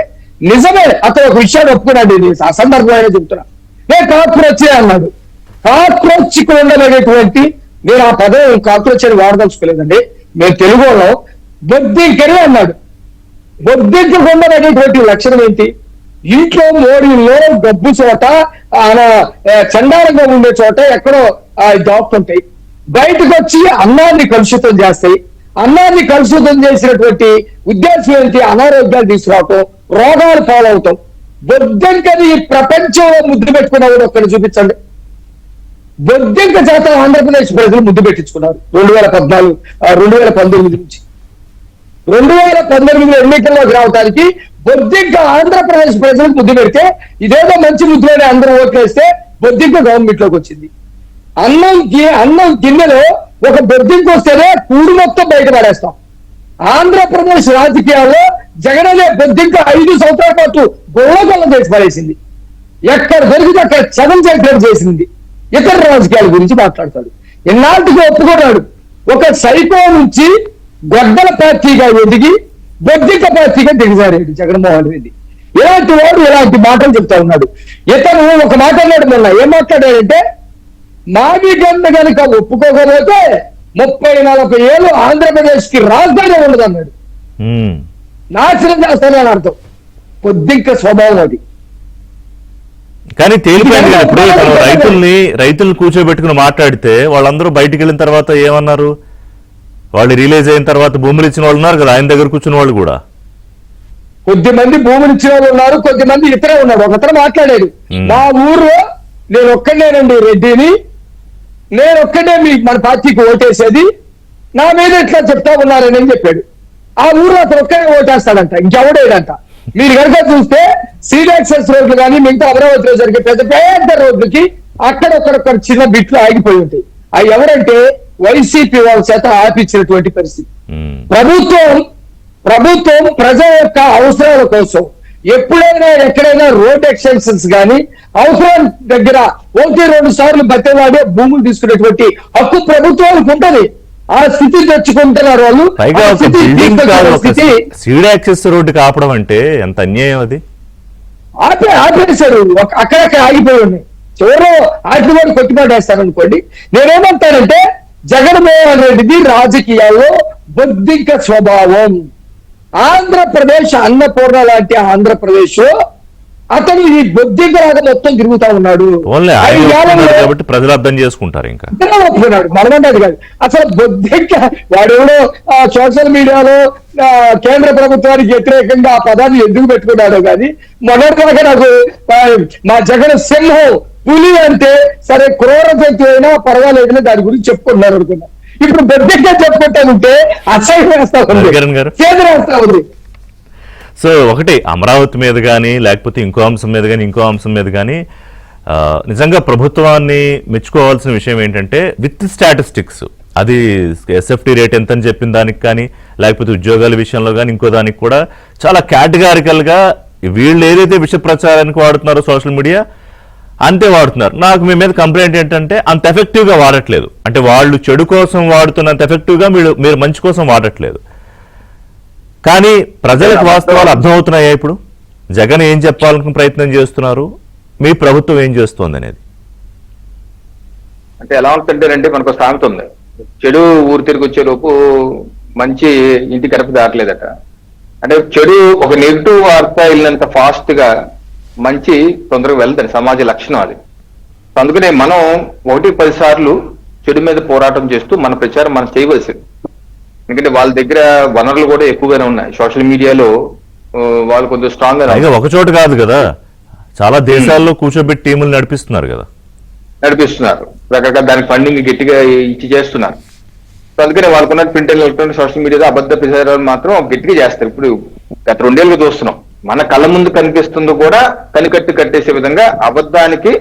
నిజమే. అతను ఒక విషయాన్ని ఒప్పుకున్నాడు. ఆ సందర్భంలో చెప్తున్నా, నేను కాక్రోచే అన్నాడు. కాక్రోచ్ ఉండదనేటువంటి, నేను ఆ పదం కాక్రోచ్ అని వాడదలుచుకోలేదండి. మేము తెలుగు వాళ్ళం బొద్దింకని అన్నాడు. బొద్దింకకుండా అనేటువంటి లక్షణం ఏంటి? ఇంట్లో మోడీల్లో గబ్బు చోట, చండాలంగా ఉండే చోట ఎక్కడో దాక్కుంటాయి. బయటకు వచ్చి అన్నాన్ని కలుషితం చేస్తాయి. అన్నాన్ని కలుషితం చేసినటువంటి ఉద్దేశం ఏంటి? అనారోగ్యాలు తీసుకురావటం, రోగాలు పాలవుతాం. బొద్దింకని ప్రపంచంలో ముద్దు పెట్టుకున్నవాడు ఒక్కడిని చూపించండి. బొద్దింక చేత ఆంధ్రప్రదేశ్ ప్రజలు ముద్దు పెట్టించుకున్నారు 2019 నుంచి. 2019 ఎన్నికల్లోకి రావడానికి బొద్దింక ఆంధ్రప్రదేశ్ ప్రజలకు ముద్దు పెడితే, ఇదేదో మంచి ముద్దులోనే అందరూ ఓట్లేస్తే బొద్దింక గవర్నమెంట్ లోకి వచ్చింది. అన్నం గిన్నెలో ఒక బొద్దింక వస్తేనే కూడు మొత్తం బయట పడేస్తాం. ఆంధ్రప్రదేశ్ రాజకీయాల్లో జగన్ అనే బొద్దింక 5 సంవత్సరాల పాటు గొల్లగొల్ల చేసి పడేసింది. ఎక్కడ దొరికితే అక్కడ చదం చేసింది. ఇతర రాజకీయాల గురించి మాట్లాడతాడు. ఎన్నాటికి ఒప్పుకున్నాడు. ఒక సైకో నుంచి గొడ్డల పార్టీగా ఎదిగి బొద్దింక పార్టీగా దిగజారాడు జగన్మోహన్ రెడ్డి. ఇలాంటి వాడు ఇలాంటి మాటలు చెప్తా ఉన్నాడు. ఇతను ఒక మాట అన్నాడు మొన్న. ఏం మాట్లాడాడంటే, మావి గంట కనుక ఒప్పుకోకపోతే 30-40 ఏళ్ళు ఆంధ్రప్రదేశ్ కి రాజధాని ఉండదు అన్నాడు. నాశనం చేస్తానని అర్థం. బొద్దింక స్వభావం అది. కానీ తేలిపోయింది కదా ఇప్పుడు తను రైతుల్ని కూర్చోబెట్టుకుని మాట్లాడితే వాళ్ళందరూ బయటికి వెళ్ళిన తర్వాత ఏమన్నారు? వాళ్ళు రిలీజ్ అయిన తర్వాత భూములు ఇచ్చిన వాళ్ళు ఉన్నారు కదా ఆయన దగ్గర కూర్చున్న వాళ్ళు కూడా. కొద్దిమంది భూములు ఇచ్చిన వాళ్ళు ఉన్నారు, కొద్దిమంది ఇతరే ఉన్నారు. ఒకతను మాట్లాడాడు, మా ఊర్లో నేను ఒక్కడేనండి రెడ్డిని, నేను ఒక్కడే మీ మన పార్టీకి ఓటేసేది, నా మీద ఇట్లా చెప్తా ఉన్నారని అని చెప్పాడు. ఆ ఊర్లో అతను ఒక్కడే ఓటేస్తాడంట, ఇంకెవడేడంట. మీరు కనుక చూస్తే సీడ్ యాక్సెస్ రోడ్లు కానీ మిగతా అమరావతిలో జరిగే పెద్ద పెద్ద రోడ్లకి అక్కడొక్కడొక్కడ చిన్న బిట్లు ఆగిపోయి ఉంటాయి. అవి ఎవరంటే వైసీపీ వాళ్ళ చేత ఆపించినటువంటి పరిస్థితి. ప్రభుత్వం ప్రజల యొక్క అవసరాల కోసం ఎప్పుడైనా ఎక్కడైనా రోడ్ ఎక్స్టెన్షన్స్ కానీ అవసరం దగ్గర 1-2 సార్లు బతివాడే భూములు తీసుకునేటువంటి హక్కు ప్రభుత్వానికి ఉంటది. ఆ స్థితి తెచ్చుకుంటున్నారు వాళ్ళు. సీడ్ యాక్సెస్ రోడ్డుకి ఆపడం అంటే ఎంత అన్యాయం అది. ఆపేశారు, అక్కడక్కడ ఆగిపోయి ఉన్నాయి. చివరిలో ఆటలు కూడా కొట్టుబాటేస్తారు అనుకోండి. నేనేమంటానంటే జగన్మోహన్ రెడ్డిది రాజకీయాల్లో బొద్దింక స్వభావం. ఆంధ్రప్రదేశ్ అన్నపూర్ణ లాంటి ఆంధ్రప్రదేశ్ లో అతను ఈ బొద్దింకలాగా మొత్తం తిరుగుతా ఉన్నాడు. కాబట్టి ప్రజలు అర్థం చేసుకుంటారు. ఇంకా ఒప్పుకున్నాడు, మనమంటది కాదు. అసలు బొద్దింక వాడెవడో సోషల్ మీడియాలో కేంద్ర ప్రభుత్వానికి వ్యతిరేకంగా ఆ పదాన్ని ఎందుకు పెట్టుకున్నాడో కానీ మొదటిదాకా నాకు మా జగన్ సింహం పులి అంటే సరే క్రూర జంతు అయినా పర్వాలేదని దాని గురించి చెప్పుకుంటున్నారు అనుకున్నా. ఇప్పుడు బొద్దింక చెప్పుకుంటానంటే అసహ్యం వేస్తా ఉంది, చేతులు వేస్తా ఉంది. సో ఒకటి అమరావతి మీద కానీ లేకపోతే ఇంకో అంశం మీద కానీ నిజంగా ప్రభుత్వాన్ని మెచ్చుకోవాల్సిన విషయం ఏంటంటే విత్ స్టాటిస్టిక్స్, అది ఎస్ఎఫ్టీ రేట్ ఎంత అని చెప్పిన దానికి కానీ లేకపోతే ఉద్యోగాల విషయంలో కానీ ఇంకో దానికి కూడా చాలా కేటగారికల్గా వీళ్ళు ఏదైతే విష ప్రచారానికి వాడుతున్నారో సోషల్ మీడియా అంతే వాడుతున్నారు. నాకు మీ మీద కంప్లైంట్ ఏంటంటే అంత ఎఫెక్టివ్గా వాడట్లేదు. అంటే వాళ్ళు చెడు కోసం వాడుతున్నంత ఎఫెక్టివ్గా మీరు మంచి కోసం వాడట్లేదు. కానీ ప్రజలకు వాస్తవాలు అర్థమవుతున్నాయా? ఇప్పుడు జగన్ ఏం చెప్పాలనుకున్న ప్రయత్నం చేస్తున్నారు, మీ ప్రభుత్వం ఏం చేస్తుంది అనేది. అంటే ఎలా ఉంటుంటేనంటే మనకు సామెత ఉంది, చెడు ఊరు తిరిగి వచ్చే లోపు మంచి ఇంటి గడప దాటలేదట. అంటే చెడు ఒక నెగిటివ్ వార్త వెళ్ళినంత ఫాస్ట్ గా మంచి తొందరగా వెళ్తుంది, సమాజ లక్షణం అది. అందుకనే మనం 1-10 సార్లు చెడు మీద పోరాటం చేస్తూ మన ప్రచారం మనం చేయవలసింది. ఎందుకంటే వాళ్ళ దగ్గర వనరులు కూడా ఎక్కువగానే ఉన్నాయి. సోషల్ మీడియాలో వాళ్ళు కొంచెం స్ట్రాంగ్ గా ఒక చోట కాదు కదా, చాలా దేశాల్లో కూర్చోబెట్టి టీములు నడిపిస్తున్నారు. రకరకాల దానికి ఫండింగ్ గట్టిగా ఇచ్చి చేస్తున్నారు. అందుకనే వాళ్ళకున్న ప్రింట్ అండ్ ఎలక్ట్రానిక్ సోషల్ మీడియాలో అబద్ధ ప్రచారాలు మాత్రం గట్టిగా చేస్తారు. ఇప్పుడు గత 2 ఏళ్ళుగా చూస్తున్నాం, మన కళ్ళ ముందు కనిపిస్తుందో కూడా కనికట్టు కట్టేసే విధంగా అబద్ధానికి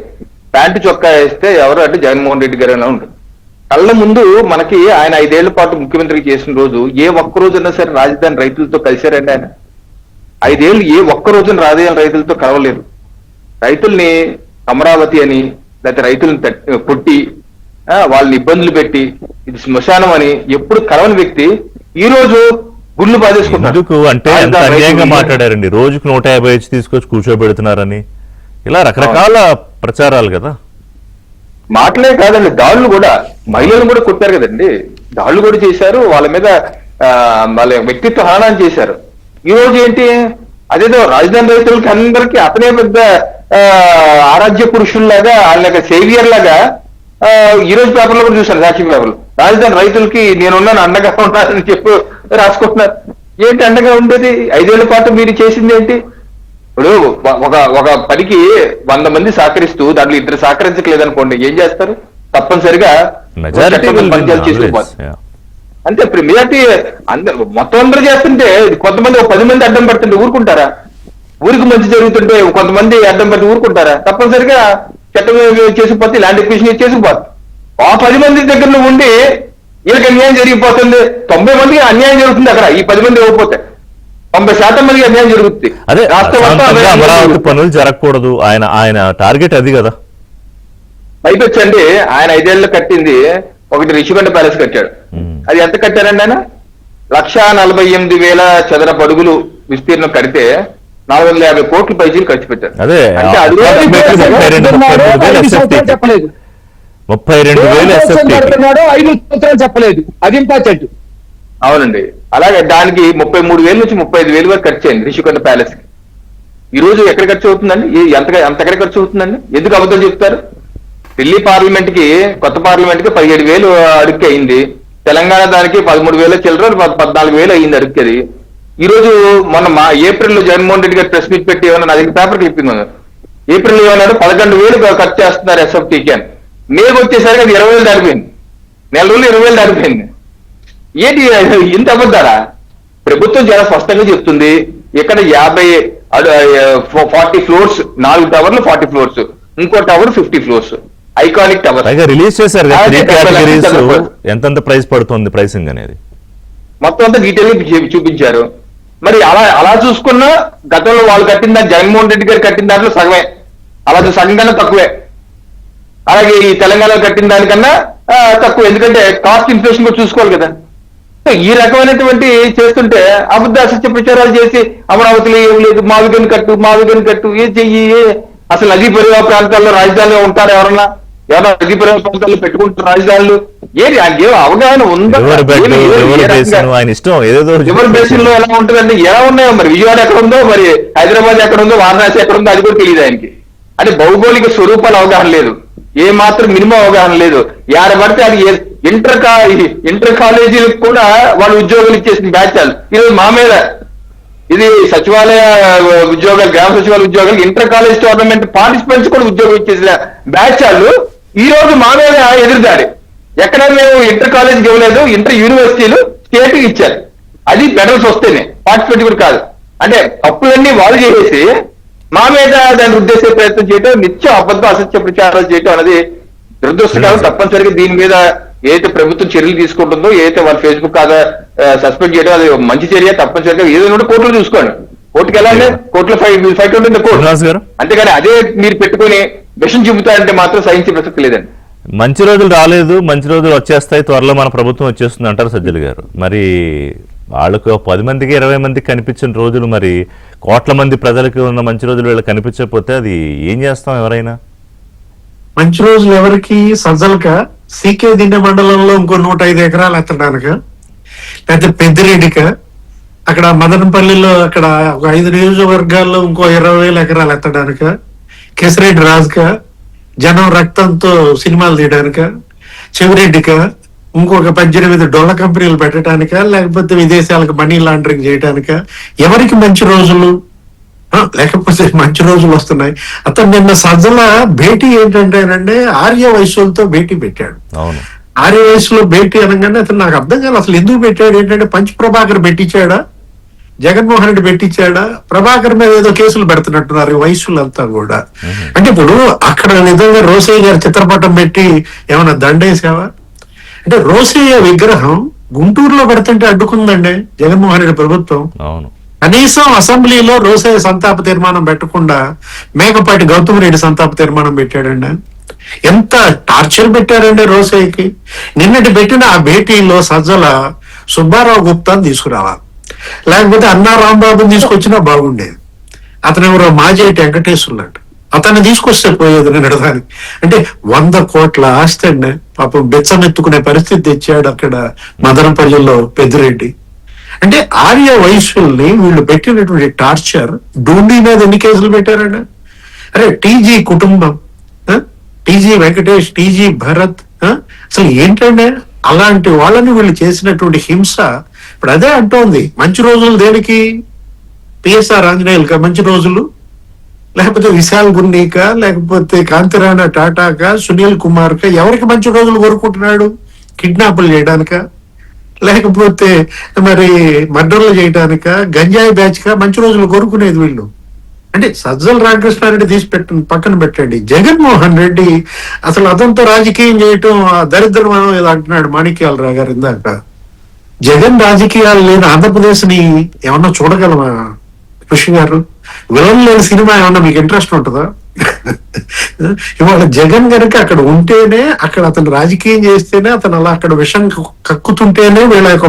ప్యాంటు చొక్కా వేస్తే ఎవరు అంటే జగన్మోహన్ రెడ్డి గారు ఉంటుంది. కళ్ళ ముందు మనకి ఆయన 5 ఏళ్ల పాటు ముఖ్యమంత్రికి చేసిన రోజు ఏ ఒక్క రోజున్నా సరే రాజధాని రైతులతో కలిశారండి ఆయన? 5 ఏళ్ళు ఏ ఒక్క రోజున రాజధాని రైతులతో కలవలేదు. రైతుల్ని అమరావతి అని లేకపోతే రైతులను కొట్టి వాళ్ళని ఇబ్బందులు పెట్టి ఇది శ్మశానం అని ఎప్పుడు కలవని వ్యక్తి ఈ రోజు గుళ్ళు బాధేసుకుంటారు. అంటే ఎంత అన్యాయంగా మాట్లాడారండి, రోజుకు 150 వచ్చి తీసుకొచ్చి కూర్చోబెడుతున్నారని, ఇలా రకరకాల ప్రచారాలు కదా. మాటలే కాదండి, దాడులు కూడా, మహిళలు కూడా కొట్టారు కదండి, దాడులు కూడా చేశారు, వాళ్ళ మీద వాళ్ళ వ్యక్తిత్వ హననం చేశారు. ఈ రోజు ఏంటి, అదేదో రాజధాని రైతులకి అందరికీ అతనే పెద్ద ఆరాధ్య పురుషుల్లాగా వాళ్ళ సేవియర్ లాగా ఈ రోజు పేపర్లో కూడా చూశాను, సాక్షి పేపర్లు, రాజధాని రైతులకి నేనున్నాను అండగా ఉన్నానని చెప్పి రాసుకుంటున్నారు. ఏంటి అండగా ఉండేది? 5 ఏళ్ల పాటు మీరు చేసింది ఏంటి? ఇప్పుడు ఒక పనికి 100 మంది సహకరిస్తూ దాంట్లో 2 సహకరించట్లేదనుకోండి, ఏం చేస్తారు? తప్పనిసరిగా పంచాయతీ చేసుకోవాలి. అంతే, ఇప్పుడు మెజార్టీ మొత్తం అందరూ చేస్తుంటే కొంతమంది 10 మంది అడ్డం పడుతుంటే ఊరుకుంటారా? ఊరికి మంచి జరుగుతుంటే కొంతమంది అడ్డం పట్టి ఊరుకుంటారా? తప్పనిసరిగా చట్టం చేసుకుపోతే, ల్యాండ్ ఎక్విజిషన్ చేసుకుపోతుంది. ఆ 10 మంది దగ్గరలో ఉండి వీళ్ళకి అన్యాయం జరిగిపోతుంది. 90 మందికి అన్యాయం జరుగుతుంది అక్కడ. ఈ 10 మంది ఇవ్వకపోతే 90% మందికి అన్యాయం జరుగుతుంది. అదే అమరావతి పనులు జరగకూడదు, ఆయన టార్గెట్ అది కదా. పైకొచ్చండి ఆయన 5 ఏళ్ళు కట్టింది ఒకటి రిషికొండ ప్యాలెస్ కట్టాడు. అది ఎంత కట్టారండి ఆయన? 1,48,000 చదరపు అడుగులు విస్తీర్ణం కడితే 450 కోట్ల పైసలు ఖర్చు పెట్టారు. అదే అంటే అది 32,000 చెప్పలేదు, అది ఇంపార్టెంట్. అవునండి, అలాగే దానికి 33,000 నుంచి 35,000 వరకు ఖర్చు అయింది రిషికొండ ప్యాలెస్ కి. ఈ రోజు ఎక్కడ ఖర్చు అవుతుందండి? ఎంత ఎక్కడ ఖర్చు అవుతుందండి? ఎందుకు అబద్ధాలు చెప్తారు? ఢిల్లీ పార్లమెంట్ కి, కొత్త పార్లమెంట్ కి 17,000 అడుక్కి అయింది. తెలంగాణ దానికి 13,000 చిల్లర 14,000 అయింది అడుక్కది. ఈ రోజు మొన్న ఏప్రిల్ లో జగన్మోహన్ రెడ్డి గారు ప్రెస్ మీట్ పెట్టి ఏమన్నా నా దగ్గర పేపర్ క్లిప్పింగ్ ఉంది. ఏప్రిల్ లో ఏమన్నారు? 11,000 ఖర్చు చేస్తున్నారు ఎస్ఎఫ్టీకి అని. మేకు వచ్చేసరికి అది 20,000 దాటిపోయింది. నెల రోజులు 20,000 దాటిపోయింది. ఏంటి ఇంత అబద్ధారా? ప్రభుత్వం చాలా స్పష్టంగా చెప్తుంది. ఇక్కడ 40 ఫ్లోర్స్, 4 టవర్లు 40 ఫ్లోర్స్, ఇంకో tower 50 floors, iconic tower. Release చేశారు కదా, 3 కేటగిరీస్ ఎంతెంత ప్రైస్ పడుతుంది ప్రైసింగ్ అనేది మొత్తం అంతా డీటెయిల్ చూపించారు. మరి అలా చూసుకున్నా గతంలో వాళ్ళు కట్టిన దాన్ని, జగన్మోహన్ రెడ్డి గారు కట్టిన దాంట్లో సగమే, అలా సగం కన్నా తక్కువే. అలాగే ఈ తెలంగాణలో కట్టిన దానికన్నా తక్కువ. ఎందుకంటే కాస్ట్ ఇన్ఫ్లేషన్ కూడా చూసుకోవాలి కదా. ఈ రకమైనటువంటి చేస్తుంటే అబద్ధ అసత్య ప్రచారాలు చేసి అమరావతిలో ఏం లేదు, మావిగన్ కట్టు ఏ చెయ్యి. అసలు నదీ పరివాహ ప్రాంతాల్లో రాజధానిలో ఉంటారు ఎవరన్నా నదీ పరివాహ ప్రాంతాల్లో పెట్టుకుంటారు రాజధానులు? ఏది ఏం అవగాహన ఉందా? రివర్ బేసిన్ లో ఎలా ఉంటుందండి? ఎలా ఉన్నాయో మరి. విజయవాడ ఎక్కడ ఉందో, మరి హైదరాబాద్ ఎక్కడ ఉందో, వారణాసి ఎక్కడ ఉందో అది కూడా తెలియదు ఆయనకి. అంటే భౌగోళిక స్వరూపాలు అవగాహన లేదు, ఏ మాత్రం మినిమం అవగాహన లేదు. పడితే అది ఇంటర్ కాలేజీలకు కూడా వాళ్ళు ఉద్యోగాలు ఇచ్చేసిన బ్యాచ్లు ఈరోజు మా మీద. ఇది సచివాలయ ఉద్యోగాలు, గ్రామ సచివాలయ ఉద్యోగాలు, ఇంటర్ కాలేజ్ టోర్నమెంట్ పార్టిసిపెంట్స్ కూడా ఉద్యోగం ఇచ్చేసిన బ్యాచ్లు ఈ రోజు మా మీద ఎదురుదారి. ఎక్కడ మేము ఇంటర్ కాలేజీకి ఇవ్వలేదు, ఇంటర్ యూనివర్సిటీలు స్టేట్ ఇచ్చారు. అది మెడల్స్ వస్తేనే, పార్టిసిపేట్ కూడా కాదు. అంటే అప్పులన్నీ వాళ్ళు చేసేసి మా మీద దాన్ని ఉద్దేశించే ప్రయత్నం చేయడం, నిత్యం అబద్ధ అసత్య ప్రచారాలు చేయడం అనేది దురదృష్టకరం. తప్పనిసరిగా దీని మీద ఏదైతే ప్రభుత్వం చర్యలు తీసుకుంటుందో, ఏదైతే వాళ్ళ ఫేస్బుక్ కాదా సస్పెండ్ చేయడం అది మంచి చర్య. తప్పనిసరిగా ఏదైనా కోర్టులో చూసుకోండి. కోర్టుకి వెళ్ళాలి, కోర్టులో ఫైట్ ఉంటుంది కోర్టు. అంతేగాని అదే మీరు పెట్టుకుని విషం చెబుతారంటే మాత్రం సహించే ప్రసక్తి లేదండి. మంచి రోజులు రాలేదు, మంచి రోజులు వచ్చేస్తాయి, త్వరలో మన ప్రభుత్వం వచ్చేస్తుంది అంటారు సజ్జల గారు. మరి వాళ్ళకు 10 మందికి 20 మందికి కనిపించిన రోజులు, మరి కోట్ల మంది ప్రజలకు ఉన్న మంచి రోజులు వీళ్ళకి కనిపించకపోతే అది ఏం చేస్తాం? ఎవరైనా మంచి రోజులు ఎవరికి? సజ్జలక, సీకే దిండ మండలంలో ఇంకో 105 ఎకరాలు ఎత్తడానిక, లేకపోతే పెద్దిరెడ్డిక, అక్కడ మదనపల్లిలో అక్కడ ఒక 5 నియోజకవర్గాల్లో ఇంకో 20,000 ఎకరాలు ఎత్తడానిక, కేసిరెడ్డి రాజుక, జనం రక్తంతో సినిమాలు తీయడానిక, చెవిరెడ్డిక, ఇంకొక 18 డొల్ల కంపెనీలు పెట్టడానిక, లేకపోతే విదేశాలకు మనీ లాండరింగ్ చేయడానిక? ఎవరికి మంచి రోజులు? లేకపోతే మంచి రోజులు వస్తున్నాయి. అతను నిన్న సజ్జల భేటీ ఏంటంటేనంటే ఆర్య వయసులతో భేటీ పెట్టాడు. ఆర్య వయసులో భేటీ అనగానే అతను నాకు అర్థం కాదు అసలు ఎందుకు పెట్టాడు. ఏంటంటే పంచ్ ప్రభాకర్ పెట్టించాడా, జగన్మోహన్ రెడ్డి పెట్టించాడా? ప్రభాకర్ మీద ఏదో కేసులు పెడుతున్నట్టున్నారు వయసులంతా కూడా. అంటే ఇప్పుడు అక్కడ నిజంగా రోసయ్య గారి చిత్రపటం పెట్టి ఏమైనా దండేసావా? అంటే రోసయ్య విగ్రహం గుంటూరులో పెడుతుంటే అడ్డుకుందండి జగన్మోహన్ రెడ్డి ప్రభుత్వం. కనీసం అసెంబ్లీలో రోసయ్య సంతాప తీర్మానం పెట్టకుండా మేకపాటి గౌతమ్ రెడ్డి సంతాప తీర్మానం పెట్టాడండి. ఎంత టార్చర్ పెట్టారండి రోసయ్యకి. నిన్నటి పెట్టిన ఆ భేటీలో సజ్జల సుబ్బారావు గుప్తాని తీసుకురావాలి, లేకపోతే అన్నా రాంబాబుని తీసుకొచ్చినా బాగుండేది. అతను ఎవరో మాజేటి వెంకటేశ్వర్లు, అతన్ని తీసుకొస్తే పోయేది నిన్నడానికి. అంటే 100 కోట్ల ఆస్తి అండి. పాపం బెచ్చమెత్తుకునే పరిస్థితి తెచ్చాడు అక్కడ మదనపల్లిలో పెద్దిరెడ్డి. అంటే ఆర్య వయసుల్ని వీళ్ళు పెట్టినటువంటి టార్చర్. డూండి మీద ఎన్ని కేసులు పెట్టారండి? అరే టీజీ కుటుంబం, టీజీ వెంకటేష్, టీజీ భరత్, అసలు ఏంటంటే అలాంటి వాళ్ళని వీళ్ళు చేసినటువంటి హింస. ఇప్పుడు అదే అంటోంది మంచి రోజులు దేనికి? పిఎస్ఆర్ ఆంజనేయులకా మంచి రోజులు? లేకపోతే విశాల్ గున్నీక, లేకపోతే కాంతిరాణా టాటాక, సునీల్ కుమార్ కా? ఎవరికి మంచి రోజులు కోరుకుంటున్నాడు? కిడ్నాపులు చేయడానిక, లేకపోతే మరి మర్డర్లు చేయడానిక, గంజాయి బ్యాచ్ కా మంచి రోజులు కోరుకునేది వీళ్ళు? అంటే సజ్జల రామకృష్ణారెడ్డి తీసి పక్కన పెట్టండి. జగన్మోహన్ రెడ్డి అసలు అతనితో రాజకీయం చేయటం దరిద్రం ఏదో అంటున్నాడు మాణిక్యాలరావు గారు ఇందాక. జగన్ రాజకీయాలు లేని ఆంధ్రప్రదేశ్ ని ఏమన్నా చూడగలమా కృషి గారు? విలన్ లేని సినిమా ఏమన్నా మీకు ఇంట్రెస్ట్ ఉంటుందా? ఇవాళ జగన్ గనక అక్కడ ఉంటేనే, అక్కడ అతను రాజకీయం చేస్తేనే, అతను అలా అక్కడ విషం కక్కుతుంటేనే వీళ్ళ యొక్క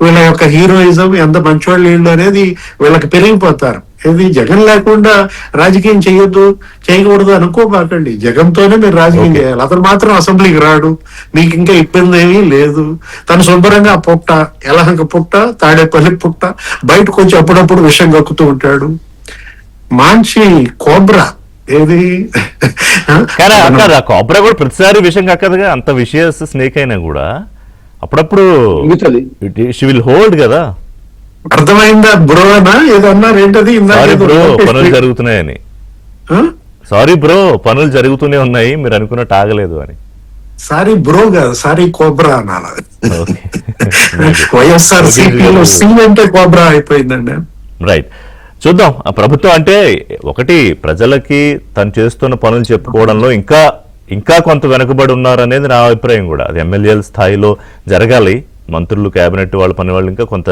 వీళ్ళ యొక్క హీరోయిజం, ఎంత మంచివాళ్ళు వీళ్ళు అనేది వీళ్ళకి పెరిగిపోతారు. ఇది జగన్ లేకుండా రాజకీయం చేయకూడదు అనుకోబాకండి. జగన్తోనే మీరు రాజకీయం చేయాలి. అతను మాత్రం అసెంబ్లీకి రాడు, మీకు ఇంకా ఇబ్బంది ఏమీ లేదు. తను శుభ్రంగా పుట్ట, యలహంక పుట్ట, తాడేపల్లి పుట్ట, బయటకు వచ్చి అప్పుడప్పుడు విషం కక్కుతూ ఉంటాడు. మంచి కోబ్రా ఏది కానీ అక్కడ కాబ్రా కూడా ప్రతిసారి విషయం కక్కదుగా, అంత విషయస్ స్నేక్ అయినా కూడా అప్పుడప్పుడు మిగుతుంది. షీ విల్ హోల్డ్ కదా. అర్థమైందా బ్రోనా ఏదో అన్నారు ఏంటది ఇందాక సారీ ఏదో బ్రో నోటీస్ పనులు జరుగుతున్నాయని, ఆ? సారీ బ్రో పనులు జరుగుతూనే ఉన్నాయి మీరు అనుకున్నట్టు ఆగలేదు అని. సారీ బ్రో కాదు, సారీ కోబ్రా అనాలి. ఓకే. వైఎస్ఆర్ సిపిలో సి అంటే కోబ్రా అయిపోయిందండి. రైట్, చూద్దాం. ఆ ప్రభుత్వం అంటే ఒకటి ప్రజలకి తను చేస్తున్న పనులు చెప్పుకోవడంలో ఇంకా ఇంకా కొంత వెనుకబడి ఉన్నారనేది నా అభిప్రాయం కూడా. అది ఎమ్మెల్యేల స్థాయిలో జరగాలి, మంత్రులు కేబినెట్ వాళ్ళ పని వాళ్ళు ఇంకా కొంత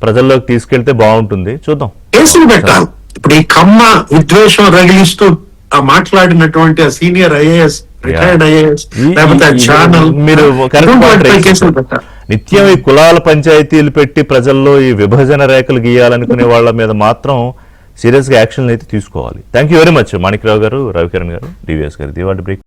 ప్రజల్లోకి తీసుకెళ్తే బాగుంటుంది. చూద్దాం. కేసులు పెట్టాలి. ఇప్పుడు ఈ కమ్మ విద్వేషం రగిలిస్తూ ఆ మాట్లాడినటువంటి ఆ సీనియర్ ఐఏఎస్, రిటైర్డ్ ఐఏఎస్, లేకపోతే ఆ ఛానల్ మీరు correct point raise కేసులు చేశారు. పెట్టాలి. నిత్యం ఈ కులాల పంచాయతీలు పెట్టి ప్రజల్లో ఈ విభజన రేఖలు గీయాలనుకునే వాళ్ళ మీద మాత్రం సీరియస్ గా యాక్షన్ అయితే తీసుకోవాలి. Thank you very much Manikrao గారు, రవికిరణ్ గారు, డివిఎస్ గారు. ఇవాళ బ్రేక్.